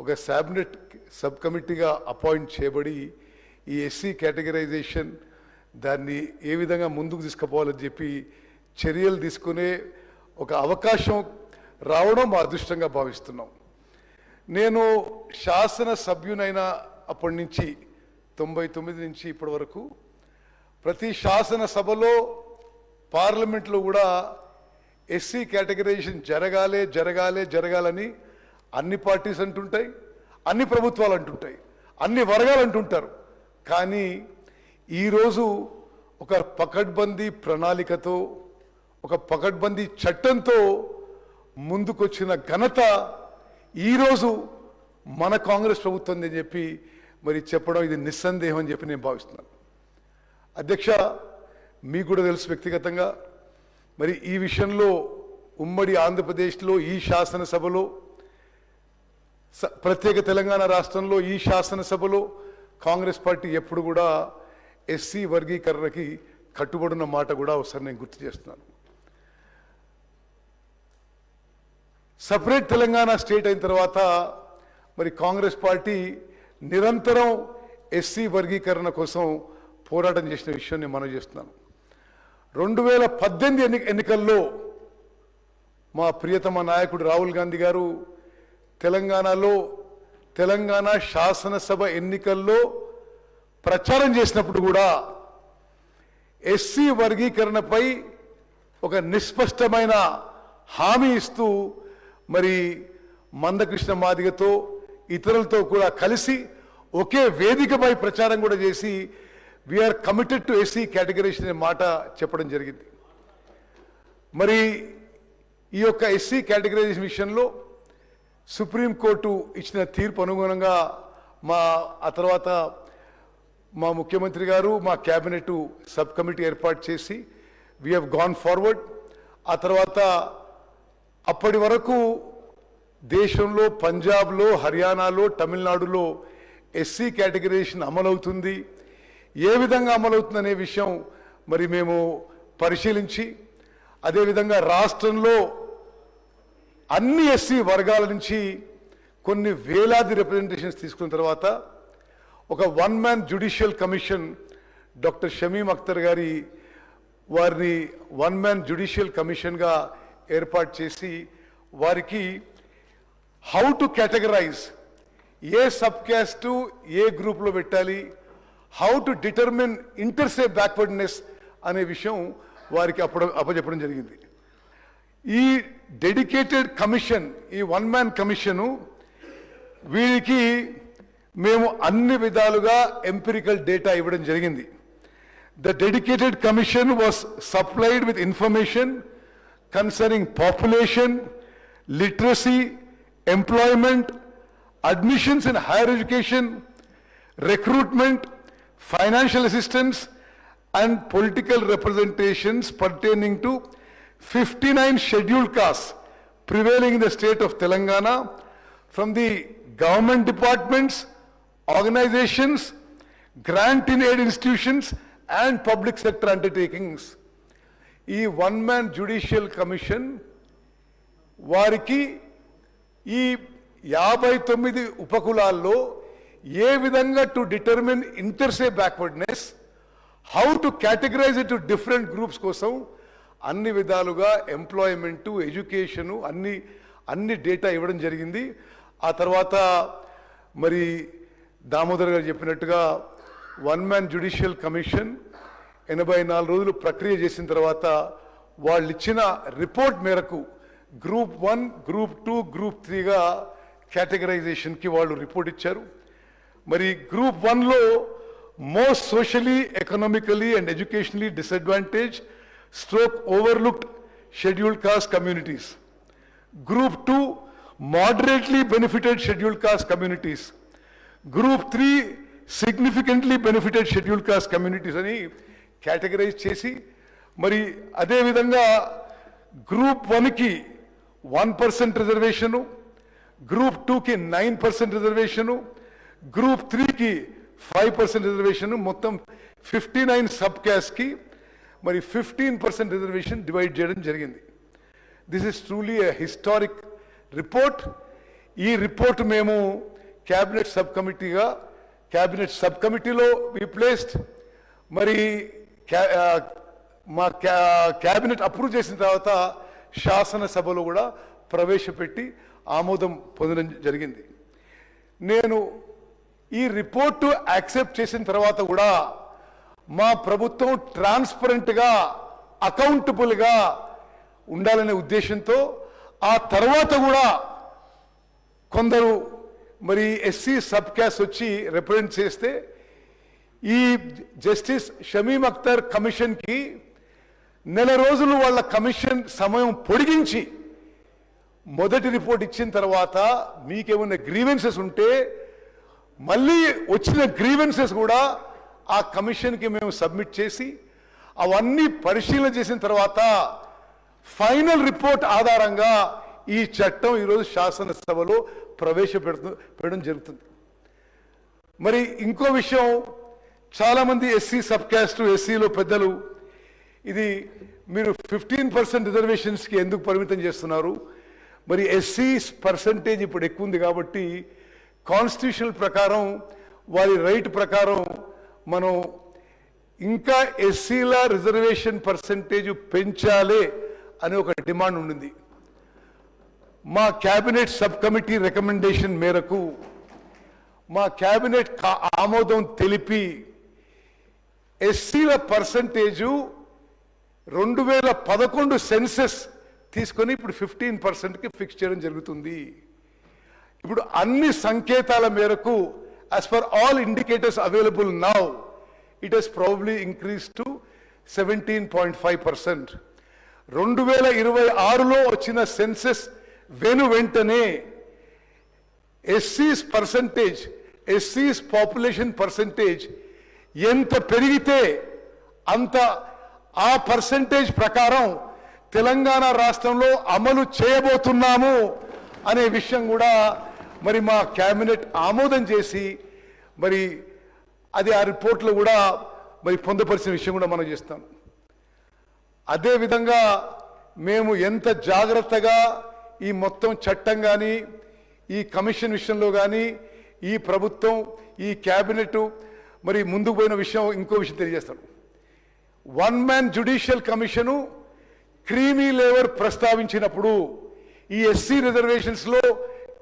ఒక క్యాబినెట్ సబ్ కమిటీగా అపాయింట్ చేయబడి ఈ ఎస్సీ కేటగరైజేషన్ దాన్ని ఏ విధంగా ముందుకు తీసుకుపోవాలని చెప్పి చర్యలు తీసుకునే ఒక అవకాశం రావడం మా అదృష్టంగా భావిస్తున్నాం. నేను శాసన సభ్యునైన అప్పటి నుంచి 99 నుంచి ఇప్పటి వరకు ప్రతి శాసన సభలో పార్లమెంట్లో కూడా ఎస్సీ కేటగరైజేషన్ జరగాలని అన్ని పార్టీస్ అంటుంటాయి, అన్ని ప్రభుత్వాలు అంటుంటాయి, అన్ని వర్గాలు అంటుంటారు. కానీ ఈరోజు ఒక పకడ్బందీ ప్రణాళికతో, ఒక పకడ్బందీ చట్టంతో ముందుకొచ్చిన ఘనత ఈరోజు మన కాంగ్రెస్ ప్రభుత్వం అని చెప్పి మరి చెప్పడం ఇది నిస్సందేహం అని చెప్పి నేను భావిస్తున్నాను. అధ్యక్ష, మీకు కూడా తెలుసు వ్యక్తిగతంగా మరి ఈ విషయంలో ఉమ్మడి ఆంధ్రప్రదేశ్లో ఈ శాసనసభలో, ప్రత్యేక తెలంగాణ రాష్ట్రంలో ఈ శాసనసభలో కాంగ్రెస్ పార్టీ ఎప్పుడు కూడా ఎస్సీ వర్గీకరణకి కట్టుబడిన మాట కూడా ఒకసారి నేను గుర్తు చేస్తున్నాను. సపరేట్ తెలంగాణ స్టేట్ అయిన తర్వాత మరి కాంగ్రెస్ పార్టీ నిరంతరం ఎస్సీ వర్గీకరణ కోసం పోరాటం చేసిన విషయం నేను మనవి చేస్తున్నాను. 2018 ఎన్నికల్లో మా ప్రియతమ నాయకుడు రాహుల్ గాంధీ గారు తెలంగాణ శాసనసభ ఎన్నికల్లో ప్రచారం చేసినప్పుడు కూడా ఎస్సీ వర్గీకరణపై ఒక నిస్పష్టమైన హామీ ఇస్తూ మరి మందకృష్ణ మాదిగతో ఇతరులతో కూడా కలిసి ఒకే వేదికపై ప్రచారం కూడా చేసి we're committed to SC categorisation అనే మాట చెప్పడం జరిగింది. మరి ఈ యొక్క ఎస్సీ కేటగరైజేషన్ విషయంలో సుప్రీంకోర్టు ఇచ్చిన తీర్పు అనుగుణంగా ఆ తర్వాత మా ముఖ్యమంత్రి గారు, మా క్యాబినెట్ సబ్ కమిటీ ఏర్పాటు చేసి వీ హ్యావ్ గాన్ ఫార్వర్డ్. ఆ తర్వాత అప్పటి వరకు దేశంలో పంజాబ్లో, హర్యానాలో, తమిళనాడులో ఎస్సీ కేటగరైజేషన్ అమలవుతుంది, ఏ విధంగా అమలవుతుంది అనే విషయం మరి మేము పరిశీలించి, అదేవిధంగా రాష్ట్రంలో అన్ని ఎస్సీ వర్గాల నుంచి కొన్ని వేలాది రిప్రజెంటేషన్స్ తీసుకున్న తర్వాత ఒక one man judicial commission doctor Shamim Akhtar వారిని వన్ మ్యాన్ జ్యుడిషియల్ కమిషన్గా ఏర్పాటు చేసి వారికి హౌ టు కేటగరైజ్, ఏ సబ్ క్యాస్ట్ ఏ గ్రూప్లో పెట్టాలి, how to determine inter se backwardness అనే విషయం వారికి అప్పచెప్పడం జరిగింది. ఈ డెడికేటెడ్ కమిషన్, ఈ వన్ మ్యాన్ కమిషను వీరికి మేము అన్ని విధాలుగా ఎంపిరికల్ డేటా ఇవ్వడం జరిగింది. The dedicated commission was supplied with information concerning population, literacy, employment, admissions in higher education, recruitment, financial assistance and political representations pertaining to 59 scheduled castes prevailing in the state of Telangana from the government departments, organizations, grant in aid institutions and public sector undertakings. ఈ one man judicial commission వారికి ఈ 59 ఉపకులాల్లో ఏ విధంగా to determine inter se backwardness, how to categorise it to different groups కోసం అన్ని విధాలుగా employment, education అన్ని డేటా ఇవ్వడం జరిగింది. ఆ తర్వాత మరి దామోదర్ గారు చెప్పినట్టుగా వన్ మ్యాన్ జ్యుడిషియల్ కమిషన్ 84 రోజులు ప్రక్రియ చేసిన తర్వాత వాళ్ళు ఇచ్చిన రిపోర్ట్ మేరకు గ్రూప్ 1, గ్రూప్ 2, గ్రూప్ 3గా కేటగరైజేషన్కి వాళ్ళు రిపోర్ట్ ఇచ్చారు. మరి గ్రూప్ 1లో most socially, economically and educationally disadvantage stroke overlooked scheduled caste communities. Group 2, moderately benefited scheduled caste communities. Group 3, significantly benefited scheduled caste communities అని కేటగరైజ్ చేసి, మరి అదేవిధంగా గ్రూప్ 1కి 1% రిజర్వేషను, గ్రూప్ 2కి 9% రిజర్వేషను, గ్రూప్ 3కి 5% రిజర్వేషను, మొత్తం 59 sub క్యాస్ట్కి మరి 15% reservation divide చేయడం జరిగింది. This is truly a historic report. ఈ రిపోర్ట్ మేము క్యాబినెట్ సబ్ కమిటీలో వి ప్లేస్డ్. మరి మా క్యాబినెట్ అప్రూవ్ చేసిన తర్వాత శాసనసభలో కూడా ప్రవేశపెట్టి ఆమోదం పొందడం జరిగింది. నేను ఈ రిపోర్టు యాక్సెప్ట్ చేసిన తర్వాత కూడా మా ప్రభుత్వం ట్రాన్స్పరెంట్గా, అకౌంటబుల్గా ఉండాలనే ఉద్దేశంతో ఆ తర్వాత కూడా కొందరు మరి ఎస్సీ సబ్ క్యాస్ట్ వచ్చి రిప్రజెంట్ చేస్తే ఈ జస్టిస్ షమీమ్ అఖ్తర్ కమిషన్కి 4 రోజులు వాళ్ళ కమిషన్ సమయం పొడిగించి మొదటి రిపోర్ట్ ఇచ్చిన తర్వాత మీకేమైనా గ్రీవెన్సెస్ ఉంటే మళ్ళీ వచ్చిన గ్రీవెన్సెస్ కూడా ఆ కమిషన్కి మేము సబ్మిట్ చేసి అవన్నీ పరిశీలన చేసిన తర్వాత ఫైనల్ రిపోర్ట్ ఆధారంగా ఈ చట్టం ఈరోజు శాసనసభలో ప్రవేశపెట్టడం జరుగుతుంది. మరి ఇంకో విషయం, చాలామంది ఎస్సీ సబ్ క్యాస్ట్, ఎస్సీలో పెద్దలు ఇది మీరు 15% రిజర్వేషన్స్కి ఎందుకు పరిమితం చేస్తున్నారు? మరి ఎస్సీ పర్సంటేజ్ ఇప్పుడు ఎక్కువ ఉంది కాబట్టి కాన్స్టిట్యూషనల్ ప్రకారం వారి రైట్ ప్రకారం మనం ఇంకా ఎస్సీల రిజర్వేషన్ పర్సంటేజ్ పెంచాలి అని ఒక డిమాండ్ ఉండింది. మా క్యాబినెట్ సబ్ కమిటీ రికమెండేషన్ మేరకు మా క్యాబినెట్ ఆమోదం తెలిపి ఎస్సీల పర్సంటేజు 2011 సెన్సెస్ తీసుకొని ఇప్పుడు 15%కి ఫిక్స్ చేయడం జరుగుతుంది. ఇప్పుడు అన్ని సంకేతాల మేరకు as per all indicators available now it has probably increase to 17.5%. 2026లో వచ్చిన సెన్సెస్ వెంటనే ఎస్సీస్ పర్సంటేజ్, ఎస్సీస్ పాపులేషన్ పర్సంటేజ్ ఎంత పెరిగితే అంత ఆ పర్సంటేజ్ ప్రకారం తెలంగాణ రాష్ట్రంలో అమలు చేయబోతున్నాము అనే విషయం కూడా మరి మా క్యాబినెట్ ఆమోదం చేసి మరి అది ఆ రిపోర్ట్లో కూడా మరి పొందుపరిచిన విషయం కూడా మనం చేస్తాం. అదేవిధంగా మేము ఎంత జాగ్రత్తగా ఈ మొత్తం చట్టం కానీ, ఈ కమిషన్ విషయంలో కానీ ఈ ప్రభుత్వం, ఈ క్యాబినెట్ మరి ముందుకు పోయిన విషయం, ఇంకో విషయం తెలియజేస్తాను. One man judicial commission creamy layer ప్రస్తావించినప్పుడు ఈ ఎస్సీ రిజర్వేషన్స్లో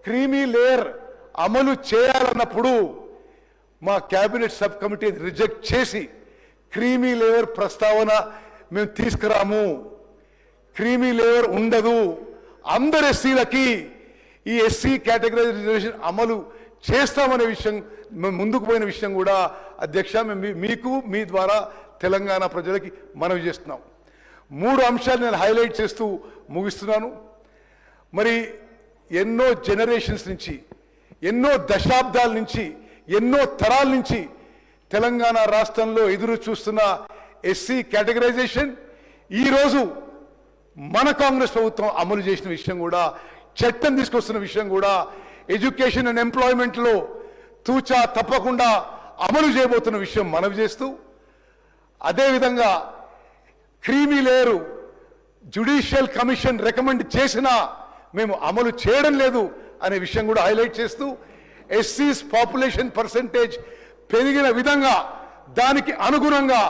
క్రీమీ లేయర్ అమలు చేయాలన్నప్పుడు మా క్యాబినెట్ సబ్ కమిటీ రిజెక్ట్ చేసి క్రీమీ లేయర్ ప్రస్తావన మేము తీసుకురాము, క్రీమీ లేయర్ ఉండదు, అందరు ఎస్సీలకి ఈ ఎస్సీ కేటగిరీ రిజర్వేషన్ అమలు చేస్తామనే విషయం ముందుకు పోయిన విషయం కూడా అధ్యక్ష మేము మీకు మీ ద్వారా తెలంగాణ ప్రజలకి మనవి చేస్తున్నాం. 3 అంశాలు నేను హైలైట్ చేస్తూ ముగిస్తున్నాను. మరి ఎన్నో జనరేషన్స్ నుంచి, ఎన్నో దశాబ్దాల నుంచి, ఎన్నో తరాల నుంచి తెలంగాణ రాష్ట్రంలో ఎదురు చూస్తున్న ఎస్సీ కేటగరైజేషన్ ఈరోజు మన కాంగ్రెస్ ప్రభుత్వం అమలు చేసిన విషయం కూడా, చట్టం తీసుకొస్తున్న విషయం కూడా, ఎడ్యుకేషన్ అండ్ ఎంప్లాయ్మెంట్లో తూచా తప్పకుండా అమలు చేయబోతున్న విషయం మనవి చేస్తూ, అదేవిధంగా creamy layer judicial commission recommend చేసినా మేము అమలు చేయడం లేదు అనే విషయం కూడా హైలైట్ చేస్తూ, ఎస్సీస్ పాపులేషన్ పర్సంటేజ్ పెరిగిన విధంగా దానికి అనుగుణంగా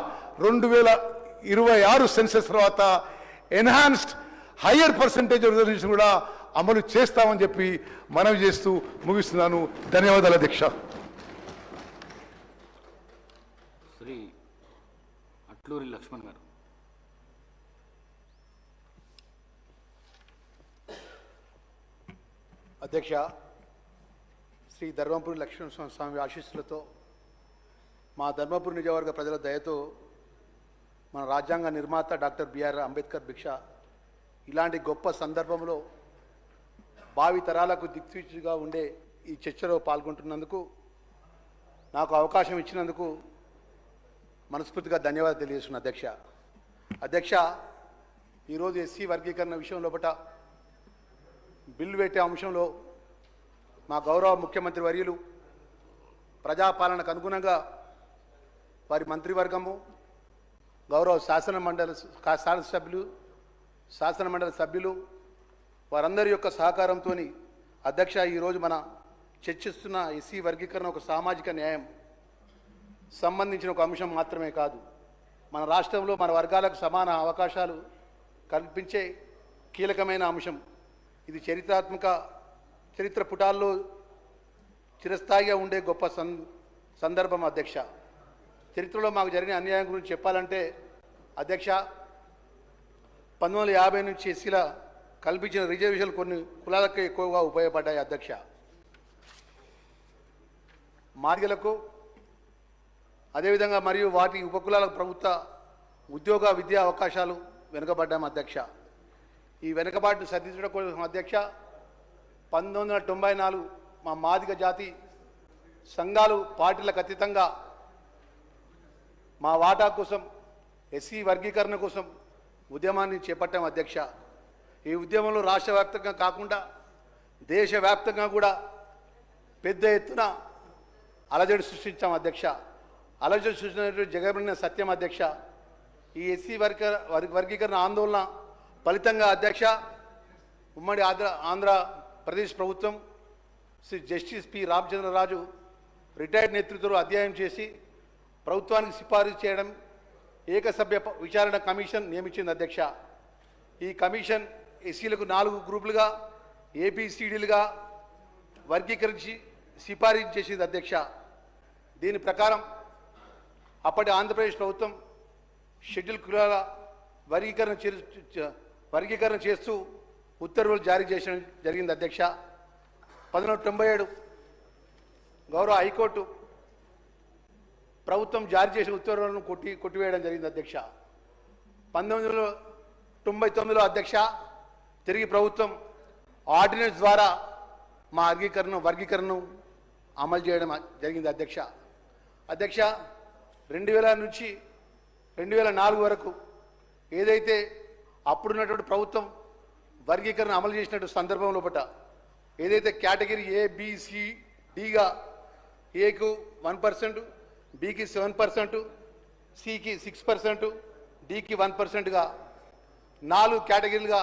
2026 సెన్సెస్ తర్వాత ఎన్హాన్స్డ్ హయ్యర్ పర్సంటేజ్ రిజర్వేషన్ కూడా అమలు చేస్తామని చెప్పి మనవి చేస్తూ ముగిస్తున్నాను. ధన్యవాదాలు అధ్యక్ష. అట్లూరి లక్ష్మణ్ గారు. అధ్యక్ష, శ్రీ ధర్మపురి లక్ష్మణ స్వామి ఆశీస్సులతో మా ధర్మపురి నియోజకవర్గ ప్రజల దయతో మన రాజ్యాంగ నిర్మాత డాక్టర్ బిఆర్ అంబేద్కర్ భిక్ష ఇలాంటి గొప్ప సందర్భంలో భావి తరాలకు దిక్సూచిగా ఉండే ఈ చర్చలో పాల్గొంటున్నందుకు నాకు అవకాశం ఇచ్చినందుకు మనస్ఫూర్తిగా ధన్యవాదాలు తెలియజేస్తున్నా అధ్యక్ష. అధ్యక్ష, ఈరోజు ఎస్సీ వర్గీకరణ విషయం లోపల బిల్లు పెట్టే అంశంలో మా గౌరవ ముఖ్యమంత్రి వర్యులు ప్రజాపాలనకు అనుగుణంగా వారి మంత్రివర్గము, గౌరవ శాసనమండలి సభ్యులు వారందరి యొక్క సహకారంతో అధ్యక్ష ఈరోజు మన చర్చిస్తున్న ఎస్సీ వర్గీకరణ ఒక సామాజిక న్యాయం సంబంధించిన ఒక అంశం మాత్రమే కాదు, మన రాష్ట్రంలో మన వర్గాలకు సమాన అవకాశాలు కల్పించే కీలకమైన అంశం. ఇది చరిత్ర పుటాల్లో చిరస్థాయిగా ఉండే గొప్ప సందర్భం అధ్యక్ష. చరిత్రలో మాకు జరిగిన అన్యాయం గురించి చెప్పాలంటే అధ్యక్ష, 1950 నుంచి ఎస్సీల కల్పించిన రిజర్వేషన్లు కొన్ని కులాలకు ఎక్కువగా ఉపయోగపడ్డాయి అధ్యక్ష. మార్గలకు అదేవిధంగా మరియు వాటి ఉపకులాలకు ప్రభుత్వ ఉద్యోగ విద్యా అవకాశాలు వెనుకబడ్డాం అధ్యక్ష. ఈ వెనుకబాటును సరిదిద్దడం కోసం అధ్యక్ష 1994 మా మాదిగ జాతి సంఘాలు పార్టీలకు అతీతంగా మా వాటా కోసం ఎస్సీ వర్గీకరణ కోసం ఉద్యమాన్ని చేపట్టాం అధ్యక్ష. ఈ ఉద్యమంలో రాష్ట్ర వ్యాప్తంగా కాకుండా దేశవ్యాప్తంగా కూడా పెద్ద ఎత్తున అలజడి సృష్టించాం అధ్యక్ష. అలజడి సృష్టించినటువంటి జగమైన సత్యం అధ్యక్ష. ఈ ఎస్సీ వర్గీకరణ ఆందోళన ఫలితంగా అధ్యక్ష ఉమ్మడి ఆంధ్రప్రదేశ్ ప్రభుత్వం Shri justice P Ramachandra Raju retired నేతృత్వంలో అధ్యయనం చేసి ప్రభుత్వానికి సిఫారసు చేయడం ఏకసభ్య విచారణ కమిషన్ నియమించింది అధ్యక్ష. ఈ కమిషన్ ఎస్సీలకు 4 గ్రూపులుగా ఏబిసిడీలుగా వర్గీకరించి సిఫారసు చేసింది అధ్యక్ష. దీని ప్రకారం అప్పటి ఆంధ్రప్రదేశ్ ప్రభుత్వం షెడ్యూల్ కులాల వర్గీకరణ చేస్తూ ఉత్తర్వులు జారీ చేయడం జరిగింది అధ్యక్ష. 1997 గౌరవ హైకోర్టు ప్రభుత్వం జారీ చేసిన ఉత్తర్వులను కొట్టివేయడం జరిగింది అధ్యక్ష. 1999లో అధ్యక్ష తిరిగి ప్రభుత్వం ఆర్డినెన్స్ ద్వారా మా వర్గీకరణను అమలు చేయడం జరిగింది అధ్యక్ష. అధ్యక్ష 2000 నుంచి 2004 వరకు ఏదైతే అప్పుడున్నటువంటి ప్రభుత్వం వర్గీకరణ అమలు చేసినట్టు సందర్భంలో ఏదైతే కేటగిరీ ABCDగా ఏకు 1%, బికి 7%, సికి 6%, డికి 1%గా 4 కేటగిరీలుగా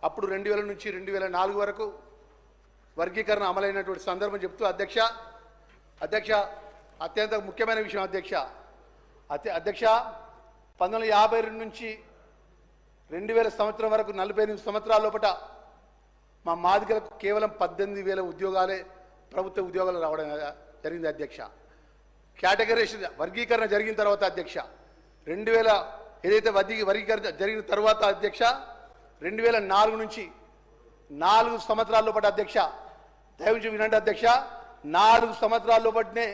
అప్పుడు 2000 నుంచి 2004 వరకు వర్గీకరణ అమలైనటువంటి సందర్భం చెప్తూ అధ్యక్ష అత్యంత ముఖ్యమైన విషయం అధ్యక్ష 1952 నుంచి 2000 సంవత్సరం వరకు 48 సంవత్సరాల లోపల మా మాదిగలకు కేవలం 18,000 ఉద్యోగాలే ప్రభుత్వ ఉద్యోగాలు రావడం జరిగింది అధ్యక్ష. కేటగరైజేషన్ వర్గీకరణ జరిగిన తర్వాత అధ్యక్ష 2000 ఏదైతే వర్గీకరణ జరిగిన తర్వాత అధ్యక్ష 2004 నుంచి 4 సంవత్సరాల లోపల అధ్యక్ష దయవుంచి వినండి అధ్యక్ష 4 సంవత్సరాల లోపలనే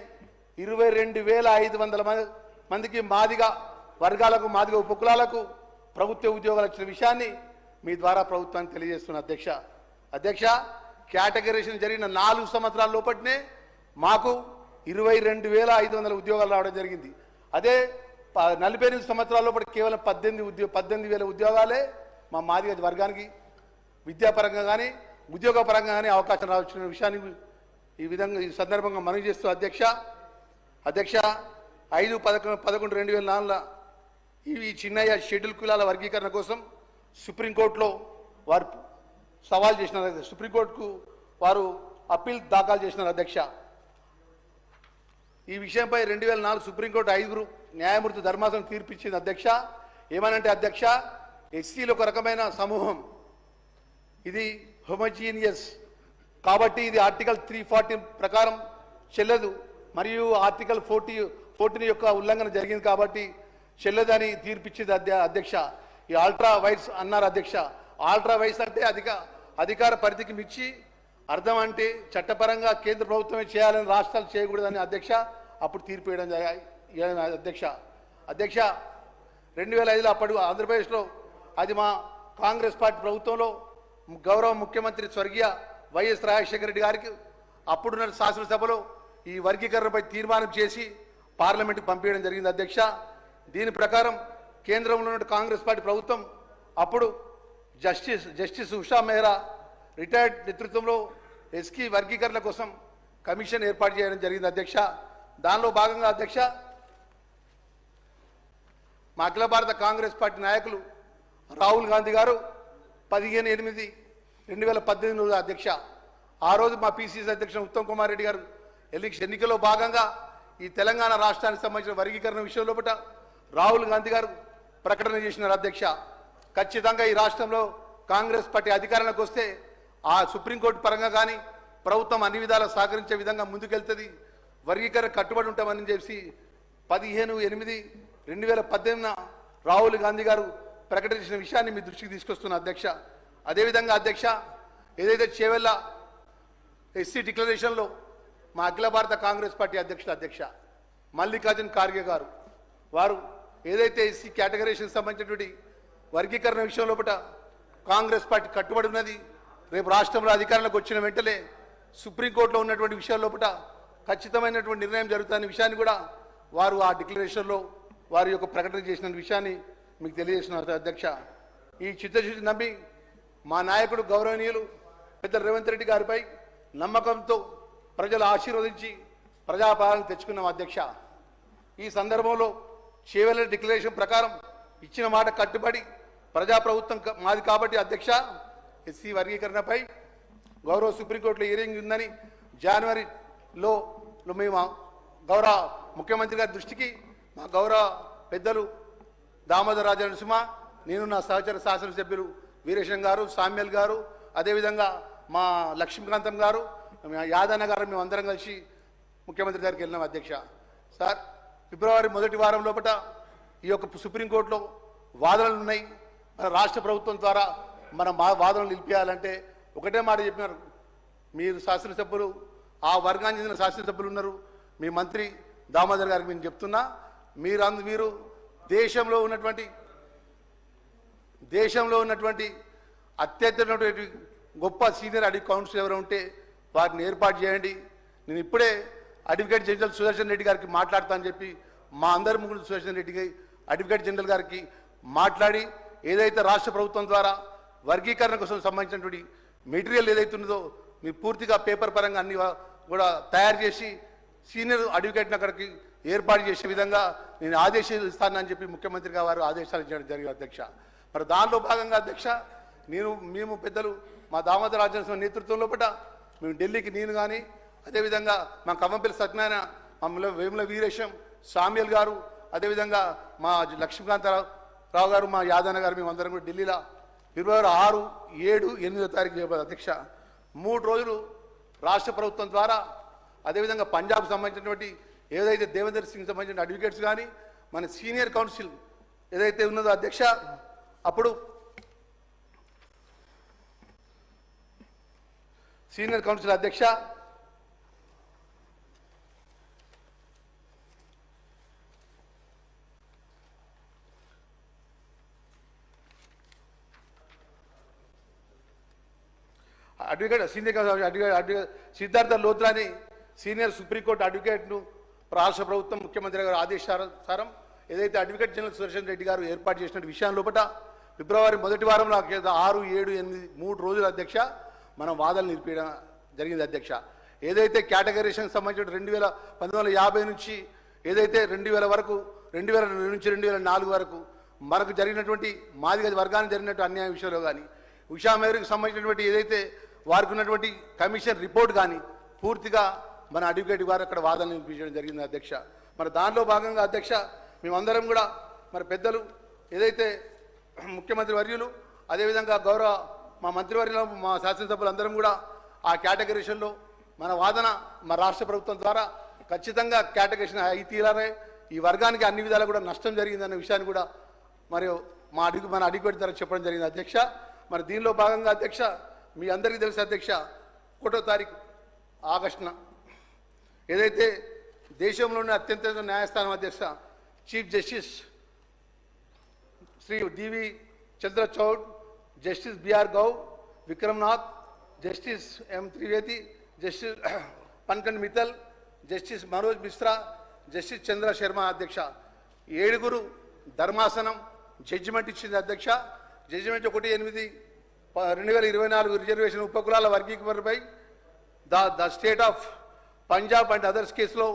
22,500 మందికి మాదిగ వర్గాలకు మాదిగ ఉపకులాలకు ప్రభుత్వ ఉద్యోగాలు ఇచ్చిన విషయాన్ని మీ ద్వారా ప్రభుత్వానికి తెలియజేస్తున్న అధ్యక్ష కేటగరైజేషన్ జరిగిన 4 సంవత్సరాల లోపలనే మాకు 22,500 ఉద్యోగాలు రావడం జరిగింది. అదే 48 సంవత్సరాల లోపల కేవలం 18,000 ఉద్యోగాలే మా మాదిగ వర్గానికి విద్యాపరంగా కానీ ఉద్యోగపరంగా కానీ అవకాశం రావచ్చిన విషయాన్ని ఈ విధంగా ఈ సందర్భంగా మనవి చేస్తూ అధ్యక్ష 5/11/2004 ఈ చిన్నయ్య షెడ్యూల్ కులాల వర్గీకరణ కోసం సుప్రీంకోర్టులో వారు సవాల్ చేసినారు. సుప్రీంకోర్టుకు వారు అప్పీల్ దాఖలు చేసినారు అధ్యక్ష. ఈ విషయంపై 2004 సుప్రీంకోర్టు 5 న్యాయమూర్తి ధర్మాసనం తీర్పిచ్చింది అధ్యక్ష. ఏమనంటే అధ్యక్ష ఎస్సీలు ఒక రకమైన సమూహం, ఇది హోమోజీనియస్ కాబట్టి ఇది ఆర్టికల్ 340 ప్రకారం చెల్లదు, మరియు ఆర్టికల్ 14 యొక్క ఉల్లంఘన జరిగింది కాబట్టి చెల్లదని తీర్పిచ్చింది అధ్యక్ష. ఈ అల్ట్రా వైస్ అన్నారు అధ్యక్ష. అల్ట్రా వైస్ అంటే అధికార పరిధికి మించి, అర్థం అంటే చట్టపరంగా కేంద్ర ప్రభుత్వమే చేయాలని రాష్ట్రాలు చేయకూడదని అధ్యక్ష అప్పుడు తీర్పు ఇవ్వడం అధ్యక్ష 2005లో అప్పుడు ఆంధ్రప్రదేశ్లో అది మా కాంగ్రెస్ పార్టీ ప్రభుత్వంలో గౌరవ ముఖ్యమంత్రి స్వర్గీయ వైఎస్ రాజశేఖర రెడ్డి గారికి అప్పుడున్న శాసనసభలో ఈ వర్గీకరణపై తీర్మానం చేసి పార్లమెంటుకు పంపించడం జరిగింది అధ్యక్ష. దీని ప్రకారం కేంద్రంలో ఉన్న కాంగ్రెస్ పార్టీ ప్రభుత్వం అప్పుడు జస్టిస్ ఉషా మెహ్రా రిటైర్డ్ నేతృత్వంలో ఎస్కీ వర్గీకరణ కోసం కమిషన్ ఏర్పాటు చేయడం జరిగింది అధ్యక్ష. దానిలో భాగంగా అధ్యక్ష మా అఖిల భారత కాంగ్రెస్ పార్టీ నాయకులు రాహుల్ గాంధీ గారు 15/8/2018 అధ్యక్ష, ఆ రోజు మా పిసిసి అధ్యక్షుడు ఉత్తమ్ కుమార్ రెడ్డి గారు ఎన్నికల్లో భాగంగా ఈ తెలంగాణ రాష్ట్రానికి సంబంధించిన వర్గీకరణ విషయం లోపల రాహుల్ గాంధీ గారు ప్రకటన చేసినారు అధ్యక్ష. ఖచ్చితంగా ఈ రాష్ట్రంలో కాంగ్రెస్ పార్టీ అధికారంలోకి వస్తే ఆ సుప్రీంకోర్టు పరంగా కానీ ప్రభుత్వం అన్ని విధాలా సహకరించే విధంగా ముందుకెళ్తుంది, వర్గీకరణ కట్టుబడి ఉంటామని చెప్పి 15/8/2018 రాహుల్ గాంధీ గారు ప్రకటించిన విషయాన్ని మీ దృష్టికి తీసుకొస్తున్న అధ్యక్ష. అదేవిధంగా అధ్యక్ష ఏదైతే చేవెళ్ళ ఎస్సీ డిక్లరేషన్లో మా అఖిల భారత కాంగ్రెస్ పార్టీ అధ్యక్ష మల్లికార్జున్ ఖార్గే గారు వారు ఏదైతే ఎస్సీ కేటగరీకి సంబంధించినటువంటి వర్గీకరణ విషయం లోపల కాంగ్రెస్ పార్టీ కట్టుబడి ఉన్నది, రేపు రాష్ట్రంలో అధికారంలోకి వచ్చిన వెంటనే సుప్రీంకోర్టులో ఉన్నటువంటి విషయాల లోపల ఖచ్చితమైనటువంటి నిర్ణయం జరుగుతున్న విషయాన్ని కూడా వారు ఆ డిక్లరేషన్లో వారి యొక్క ప్రకటన చేసిన విషయాన్ని మీకు తెలియజేస్తున్నారు అధ్యక్ష. ఈ చిత్తశుద్ధి నమ్మి మా నాయకుడు గౌరవనీయులు పెద్ద రేవంత్ రెడ్డి గారిపై నమ్మకంతో ప్రజలు ఆశీర్వదించి ప్రజాపాలన తెచ్చుకున్నాం అధ్యక్ష. ఈ సందర్భంలో చేవెళ్ళ డిక్లరేషన్ ప్రకారం ఇచ్చిన మాట కట్టుబడి ప్రజాప్రభుత్వం మాది కాబట్టి అధ్యక్ష ఎస్సీ వర్గీకరణపై గౌరవ సుప్రీంకోర్టులో హియరింగ్ ఉందని జనవరిలో మేము గౌరవ ముఖ్యమంత్రి గారి దృష్టికి మా గౌరవ పెద్దలు దామోదర్ రాజ నరసింహ, నేను నా సహచర శాసనసభ్యులు వీరేశం గారు, సామ్యల్ గారు, అదేవిధంగా మా లక్ష్మీకాంతం గారు, యాదన్న గారు మేమందరం కలిసి ముఖ్యమంత్రి గారికి వెళ్ళినాం అధ్యక్ష. సార్ ఫిబ్రవరి మొదటి వారం లోపల ఈ యొక్క సుప్రీంకోర్టులో వాదనలు ఉన్నాయి, మన రాష్ట్ర ప్రభుత్వం ద్వారా మనం వాదనలు నిలిపేయాలంటే ఒకటే మాట చెప్పినారు, మీరు శాసనసభ్యులు ఆ వర్గానికి చెందిన శాసనసభ్యులు ఉన్నారు, మీ మంత్రి దామోదర్ గారికి నేను చెప్తున్నా, మీరు దేశంలో ఉన్నటువంటి అత్యధికమైనటువంటి గొప్ప సీనియర్ అడ్వకేట్ కౌన్సిల్ ఎవరు ఉంటే వారిని ఏర్పాటు చేయండి. నేను ఇప్పుడే అడ్వకేట్ జనరల్ సుదర్శన్ రెడ్డి గారికి మాట్లాడతానని చెప్పి మా అందరి ముగ్గురు సుదర్శన్ రెడ్డికి అడ్వకేట్ జనరల్ గారికి మాట్లాడి ఏదైతే రాష్ట్ర ప్రభుత్వం ద్వారా వర్గీకరణ కోసం సంబంధించినటువంటి మెటీరియల్ ఏదైతే ఉన్నదో మీరు పూర్తిగా పేపర్ పరంగా అన్ని కూడా తయారు చేసి సీనియర్ అడ్వకేట్ని అక్కడికి ఏర్పాటు చేసే విధంగా నేను ఆదేశాలు ఇస్తానని చెప్పి ముఖ్యమంత్రిగా వారు ఆదేశాలు ఇచ్చడం జరిగింది అధ్యక్ష. మరి దానిలో భాగంగా అధ్యక్ష మేము పెద్దలు మా దామోదర్ రాజనరసింహ నేతృత్వంలో మేము ఢిల్లీకి నేను కానీ అదేవిధంగా మా కవ్వంపల్లి సత్యనారాయణ, మా వేముల వీరేశం, సామ్యల్ గారు, అదేవిధంగా మా లక్ష్మీకాంతరావు గారు, మా యాదన్న గారు మేమందరం కూడా ఢిల్లీలో ఫిబ్రవరి 6, 7, 8వ తారీఖు అధ్యక్ష 3 రోజులు రాష్ట్ర ప్రభుత్వం ద్వారా అదేవిధంగా పంజాబ్ సంబంధించినటువంటి ఏదైతే దేవేందర్ సింగ్ సంబంధించిన అడ్వకేట్స్ కానీ మన సీనియర్ కౌన్సిల్ ఏదైతే ఉన్నదో అధ్యక్ష అప్పుడు సీనియర్ కౌన్సిల్ అధ్యక్ష అడ్వకేట్ సిద్ధార్థ లోత్రాని సీనియర్ సుప్రీంకోర్టు అడ్వకేట్ను రాష్ట్ర ప్రభుత్వం ముఖ్యమంత్రి గారు ఆదేశానుసారం ఏదైతే అడ్వకేట్ జనరల్ సుదర్శన్ రెడ్డి గారు ఏర్పాటు చేసిన విషయం లోపల ఫిబ్రవరి మొదటి వారంలో 6, 7, 8, 3 రోజుల అధ్యక్ష మనం వాదనలు నిలిపేయడం జరిగింది అధ్యక్ష. ఏదైతే కేటగరీషన్ సంబంధించిన 1950 నుంచి ఏదైతే 2000 వరకు 2000 నుంచి 2004 వరకు మనకు జరిగినటువంటి మాదిగ వర్గానికి జరిగినట్టు అన్యాయం విషయంలో కానీ ఉషా మేరకు సంబంధించినటువంటి ఏదైతే వారికి ఉన్నటువంటి కమిషన్ రిపోర్ట్ కానీ పూర్తిగా మన అడ్వకేట్ గారు అక్కడ వాదనలు వినిపించడం జరిగింది అధ్యక్ష. మరి దానిలో భాగంగా అధ్యక్ష మేమందరం కూడా మరి పెద్దలు ఏదైతే ముఖ్యమంత్రి వర్యులు అదేవిధంగా గౌరవ మా మంత్రివర్యులు మా శాసనసభ్యులందరం కూడా ఆ కేటగరీషన్లో మన వాదన మా రాష్ట్ర ప్రభుత్వం ద్వారా ఖచ్చితంగా కేటగరీషన్ అయి తీరాలి. ఈ వర్గానికి అన్ని విధాలు కూడా నష్టం జరిగిందన్న విషయాన్ని కూడా మరియు మన అడిగొట్టి ధర చెప్పడం జరిగింది అధ్యక్ష. మరి దీనిలో భాగంగా అధ్యక్ష మీ అందరికీ తెలుసు అధ్యక్ష 1వ తారీఖు ఆగస్టున ఏదైతే దేశంలోనే అత్యంత న్యాయస్థానం అధ్యక్ష chief justice Shri D V Chandrachud, justice B R గౌ, Vikramnath, justice M Trivedi, justice Pankaj Mithal, justice Manoj Mishra, justice Chandra Sharma అధ్యక్ష 7 ధర్మాసనం జడ్జిమెంట్ ఇచ్చింది అధ్యక్ష. జడ్జిమెంట్ 1/8/2024 రిజర్వేషన్ ఉపకులాల వర్గీకరణపై the state of Punjab and others కేసులో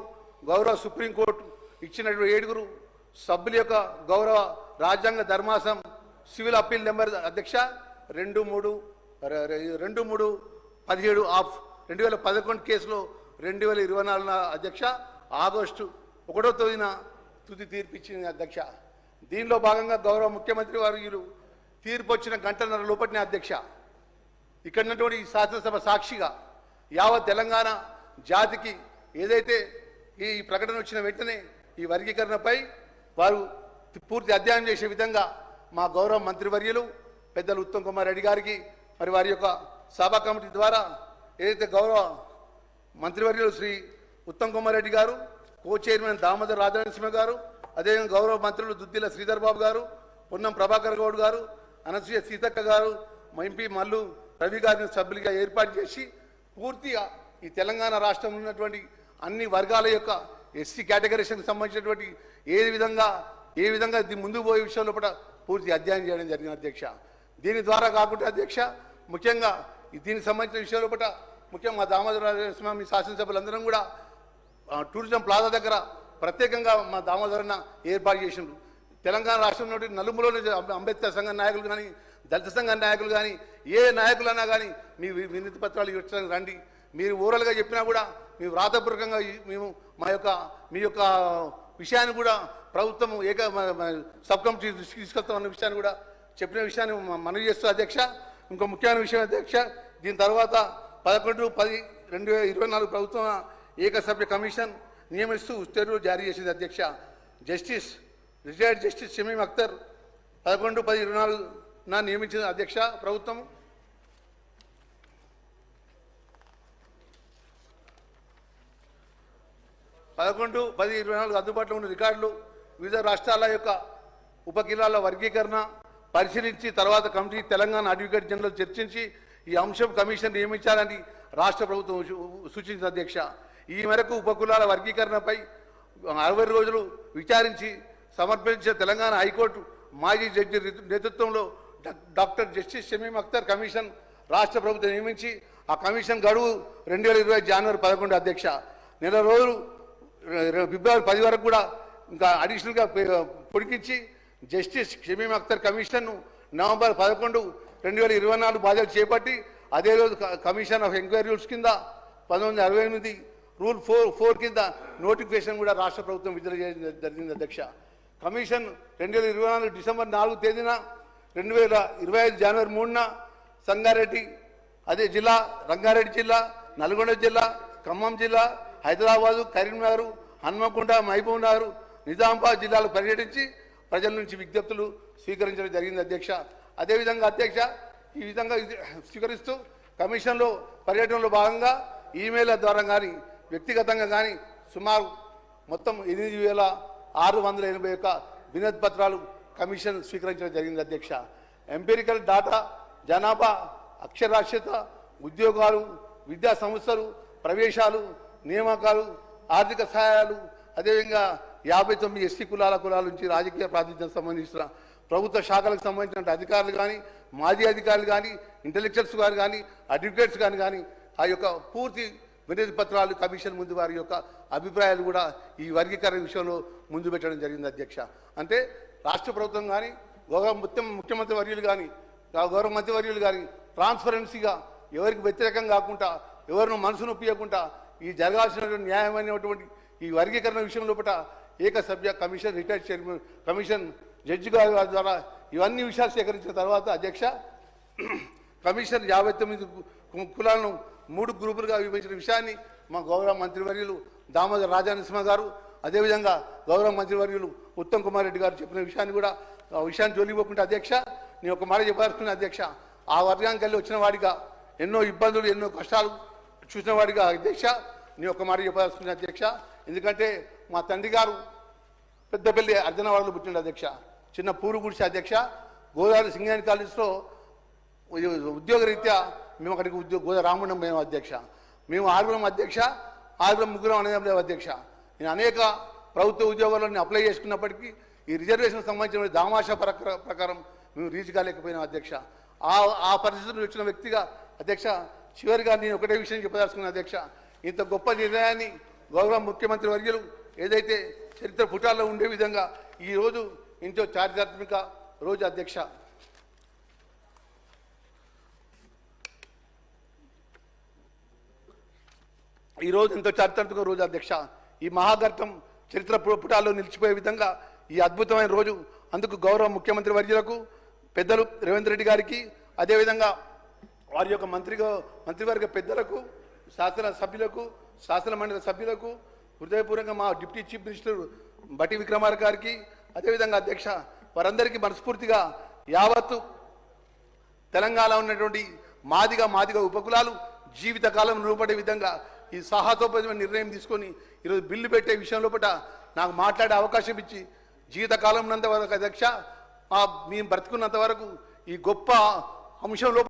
గౌరవ సుప్రీంకోర్టు ఇచ్చినటువంటి 7 సభ్యుల యొక్క గౌరవ రాజ్యాంగ ధర్మాసనం సివిల్ అప్పీల్ నెంబర్ అధ్యక్ష 23/17 ఆఫ్ 2011 కేసులో 2024 అధ్యక్ష ఆగస్టు 1వ తేదీన తుది తీర్పు ఇచ్చింది అధ్యక్ష. దీనిలో భాగంగా గౌరవ ముఖ్యమంత్రి వారు తీర్పు వచ్చిన గంటన్నర లోపటినే అధ్యక్ష ఇక్కడ ఉన్నటువంటి ఈ శాసనసభ సాక్షిగా యావత్ తెలంగాణ జాతికి ఏదైతే ఈ ప్రకటన వచ్చిన వెంటనే ఈ వర్గీకరణపై వారు పూర్తి అధ్యయనం చేసే విధంగా మా గౌరవ మంత్రివర్యులు పెద్దలు ఉత్తమ్ కుమార్ రెడ్డి గారికి మరి వారి యొక్క సభా కమిటీ ద్వారా ఏదైతే గౌరవ మంత్రివర్యులు శ్రీ ఉత్తమ్ కుమార్ రెడ్డి గారు, కో చైర్మన్ దామోదర్ రాజనరసింహ గారు, అదేవిధంగా గౌరవ మంత్రులు దుద్దిల శ్రీధర్ బాబు గారు, పొన్నం ప్రభాకర్ గౌడ్ గారు, అనసూయ సీతక్క గారు, ఎంపీ మల్లు రవి గారిని సభ్యులుగా ఏర్పాటు చేసి పూర్తిగా ఈ తెలంగాణ రాష్ట్రంలో ఉన్నటువంటి అన్ని వర్గాల యొక్క ఎస్సీ కేటగిరీకి సంబంధించినటువంటి ఏ విధంగా ముందుకు పోయే విషయంలో కూడా పూర్తి అధ్యయనం చేయడం జరిగింది అధ్యక్ష. దీని ద్వారా కాకుండా అధ్యక్ష ముఖ్యంగా దీనికి సంబంధించిన విషయంలో కూడా ముఖ్యంగా మా దామోదర రాజనరసింహ మీ శాసనసభ్యులందరం కూడా టూరిజం ప్లాజా దగ్గర ప్రత్యేకంగా మా దామోదరన్న ఏర్పాటు చేసిండ్రు. తెలంగాణ రాష్ట్రంలో నలుమూలలో అంబేద్కర్ సంఘ నాయకులు కానీ, దళిత సంఘ నాయకులు కానీ, ఏ నాయకులైనా కానీ మీ వినతి పత్రాలు ఇవ్వడానికి రండి. మీరు ఓరల్గా చెప్పినా కూడా మేము వ్రాతపూర్వకంగా మేము మీ యొక్క విషయాన్ని కూడా ప్రభుత్వం సబ్ కమిటీ దృష్టికి తీసుకెళ్తామన్న విషయాన్ని కూడా చెప్పిన విషయాన్ని మనవి చేస్తూ అధ్యక్ష ఇంకో ముఖ్యమైన విషయం అధ్యక్ష, దీని తర్వాత 11/10/2024 ప్రభుత్వం ఏకసభ్య కమిషన్ నియమిస్తూ ఉత్తర్వులు జారీ చేసింది అధ్యక్ష. రిటైర్డ్ జస్టిస్ షమీమ్ అఖ్తర్ 11/10/24 నియమించిన అధ్యక్ష ప్రభుత్వం. అందుబాటులో ఉన్న రికార్డులు వివిధ రాష్ట్రాల యొక్క ఉపకిలాల వర్గీకరణ పరిశీలించి తర్వాత కమిటీ తెలంగాణ అడ్వకేట్ జనరల్ చర్చించి ఈ అంశం కమిషన్ నియమించాలని రాష్ట్ర ప్రభుత్వం సూచించింది అధ్యక్ష. ఈ మేరకు ఉపకులాల వర్గీకరణపై 60 రోజులు విచారించి సమర్పించిన తెలంగాణ హైకోర్టు మాజీ జడ్జి నేతృత్వంలో doctor justice Shamim Akhtar commission రాష్ట్ర ప్రభుత్వం నియమించి ఆ కమిషన్ గడువు 2020 జనవరి 11 అధ్యక్ష. నెల రోజులు ఫిబ్రవరి 10 వరకు కూడా ఇంకా అడిషనల్గా పొడిగించి జస్టిస్ షమీమ్ అఖ్తర్ కమిషన్ను నవంబర్ 11, 2024 బాధ్యత చేపట్టి అదే రోజు కమిషన్ ఆఫ్ ఎంక్వైరీ రూల్స్ కింద 1968 రూల్ 4 కింద నోటిఫికేషన్ కూడా రాష్ట్ర ప్రభుత్వం విడుదల చేయడం జరిగింది అధ్యక్ష. కమిషన్ 2024 డిసెంబర్ 4 తేదీన 2025 జనవరి 3న సంగారెడ్డి రంగారెడ్డి జిల్లా, నల్గొండ జిల్లా, ఖమ్మం జిల్లా, హైదరాబాదు, కరీంనగర్, హన్మకొండ, మహబూబ్ నగర్, నిజామాబాద్ జిల్లాలు పర్యటించి ప్రజల నుంచి విజ్ఞప్తులు స్వీకరించడం జరిగింది అధ్యక్ష. అదేవిధంగా అధ్యక్ష ఈ విధంగా స్వీకరిస్తూ కమిషన్లో పర్యటనలో భాగంగా ఈమెయిల్ ద్వారా కానీ వ్యక్తిగతంగా కానీ సుమారు మొత్తం 8,681 వినతి పత్రాలు కమిషన్ స్వీకరించడం జరిగింది అధ్యక్ష. ఎంపిరికల్ డాటా, జనాభా, అక్షరాస్యత, ఉద్యోగాలు, విద్యా సంస్థలు, ప్రవేశాలు, నియామకాలు, ఆర్థిక సహాయాలు, అదేవిధంగా 59 ఎస్సీ కులాల నుంచి రాజకీయ ప్రాతినిధ్యం సంబంధించిన ప్రభుత్వ శాఖలకు సంబంధించిన అధికారులు కానీ, మాజీ అధికారులు కానీ, ఇంటెలెక్చువల్స్ గారు కానీ, అడ్వకేట్స్ కానీ ఆ యొక్క పూర్తి వినతి పత్రాలు కమిషన్ ముందు వారి యొక్క అభిప్రాయాలు కూడా ఈ వర్గీకరణ విషయంలో ముందు పెట్టడం జరిగింది అధ్యక్ష. అంటే రాష్ట్ర ప్రభుత్వం కానీ గౌరవ ముఖ్యమంత్రి వర్యులు కానీ గౌరవ మంత్రివర్యులు కానీ ట్రాన్స్పరెన్సీగా ఎవరికి వ్యతిరేకం కాకుండా ఎవరిని మనసు నొప్పియకుండా ఈ జరగాల్సిన న్యాయమైనటువంటి ఈ వర్గీకరణ విషయం లోపల ఏకసభ్య commission retired chairman commission judge గారి ద్వారా ఇవన్నీ విషయాలు సేకరించిన తర్వాత అధ్యక్ష కమిషన్ 59 కులాలను 3 గ్రూపులుగా విభజించిన విషయాన్ని మా గౌరవ మంత్రివర్యులు దామోదర్ రాజనరసింహ గారు అదేవిధంగా గౌరవ మంత్రివర్యులు ఉత్తమ్ కుమార్ రెడ్డి గారు చెప్పిన విషయాన్ని కూడా ఆ విషయాన్ని జోలిపోకుంటే అధ్యక్ష నేను ఒక మాట చెప్పాల్సిన అధ్యక్ష ఆ వర్గానికి వెళ్ళి వచ్చిన వాడిగా ఎన్నో ఇబ్బందులు ఎన్నో కష్టాలు చూసిన వాడిగా అధ్యక్ష నేను ఒక మాట చెప్పాల్సిన అధ్యక్ష ఎందుకంటే మా తండ్రి గారు పెద్దపల్లి అర్జనవాడలో పుట్టిన అధ్యక్ష చిన్న పూరు గుడిసె అధ్యక్ష గోదావరి సింగరేణి కాలేజ్లో ఉద్యోగరీత్యా మేము అక్కడికి రామగుండం మేము అధ్యక్ష మేము ఆరుగురం అధ్యక్ష ఆరుగురం ముగ్గురం అనేది అధ్యక్ష నేను అనేక ప్రభుత్వ ఉద్యోగాల్లో నేను అప్లై చేసుకున్నప్పటికీ ఈ రిజర్వేషన్ సంబంధించిన దామాషా ప్రకారం మేము రీచ్ కాలేకపోయినాం అధ్యక్ష ఆ పరిస్థితులు వచ్చిన వ్యక్తిగా అధ్యక్ష చివరిగా నేను ఒకటే విషయం చెప్పదలుచుకున్నాను అధ్యక్ష ఇంత గొప్ప నిర్ణయాన్ని గౌరవ ముఖ్యమంత్రి వర్యులు ఏదైతే చరిత్ర పుటాల్లో ఉండే విధంగా ఈరోజు ఎంతో చారిత్రాత్మక రోజు అధ్యక్ష ఈరోజు ఎంతో చారిత్రాత్మక రోజు అధ్యక్ష ఈ మహాఘట్టం చరిత్ర పుటాల్లో నిలిచిపోయే విధంగా ఈ అద్భుతమైన రోజు అందుకు గౌరవ ముఖ్యమంత్రి వర్యులకు పెద్దలు రేవంత్ రెడ్డి గారికి అదేవిధంగా వారి యొక్క మంత్రివర్గ పెద్దలకు శాసన సభ్యులకు శాసన మండలి సభ్యులకు హృదయపూర్వకంగా మా డిప్యూటీ చీఫ్ మినిస్టర్ బట్టి విక్రమార్క గారికి అదేవిధంగా అధ్యక్ష వారందరికీ మనస్ఫూర్తిగా యావత్తు తెలంగాణ ఉన్నటువంటి మాదిగ ఉపకులాలు జీవితకాలం నిలబడే విధంగా ఈ సాహసోపేతమైన నిర్ణయం తీసుకొని ఈరోజు బిల్లు పెట్టే విషయం లోపల నాకు మాట్లాడే అవకాశం ఇచ్చి జీవితకాలం ఉన్నంత వరకు అధ్యక్ష మేము బ్రతుకున్నంత వరకు ఈ గొప్ప అంశంలో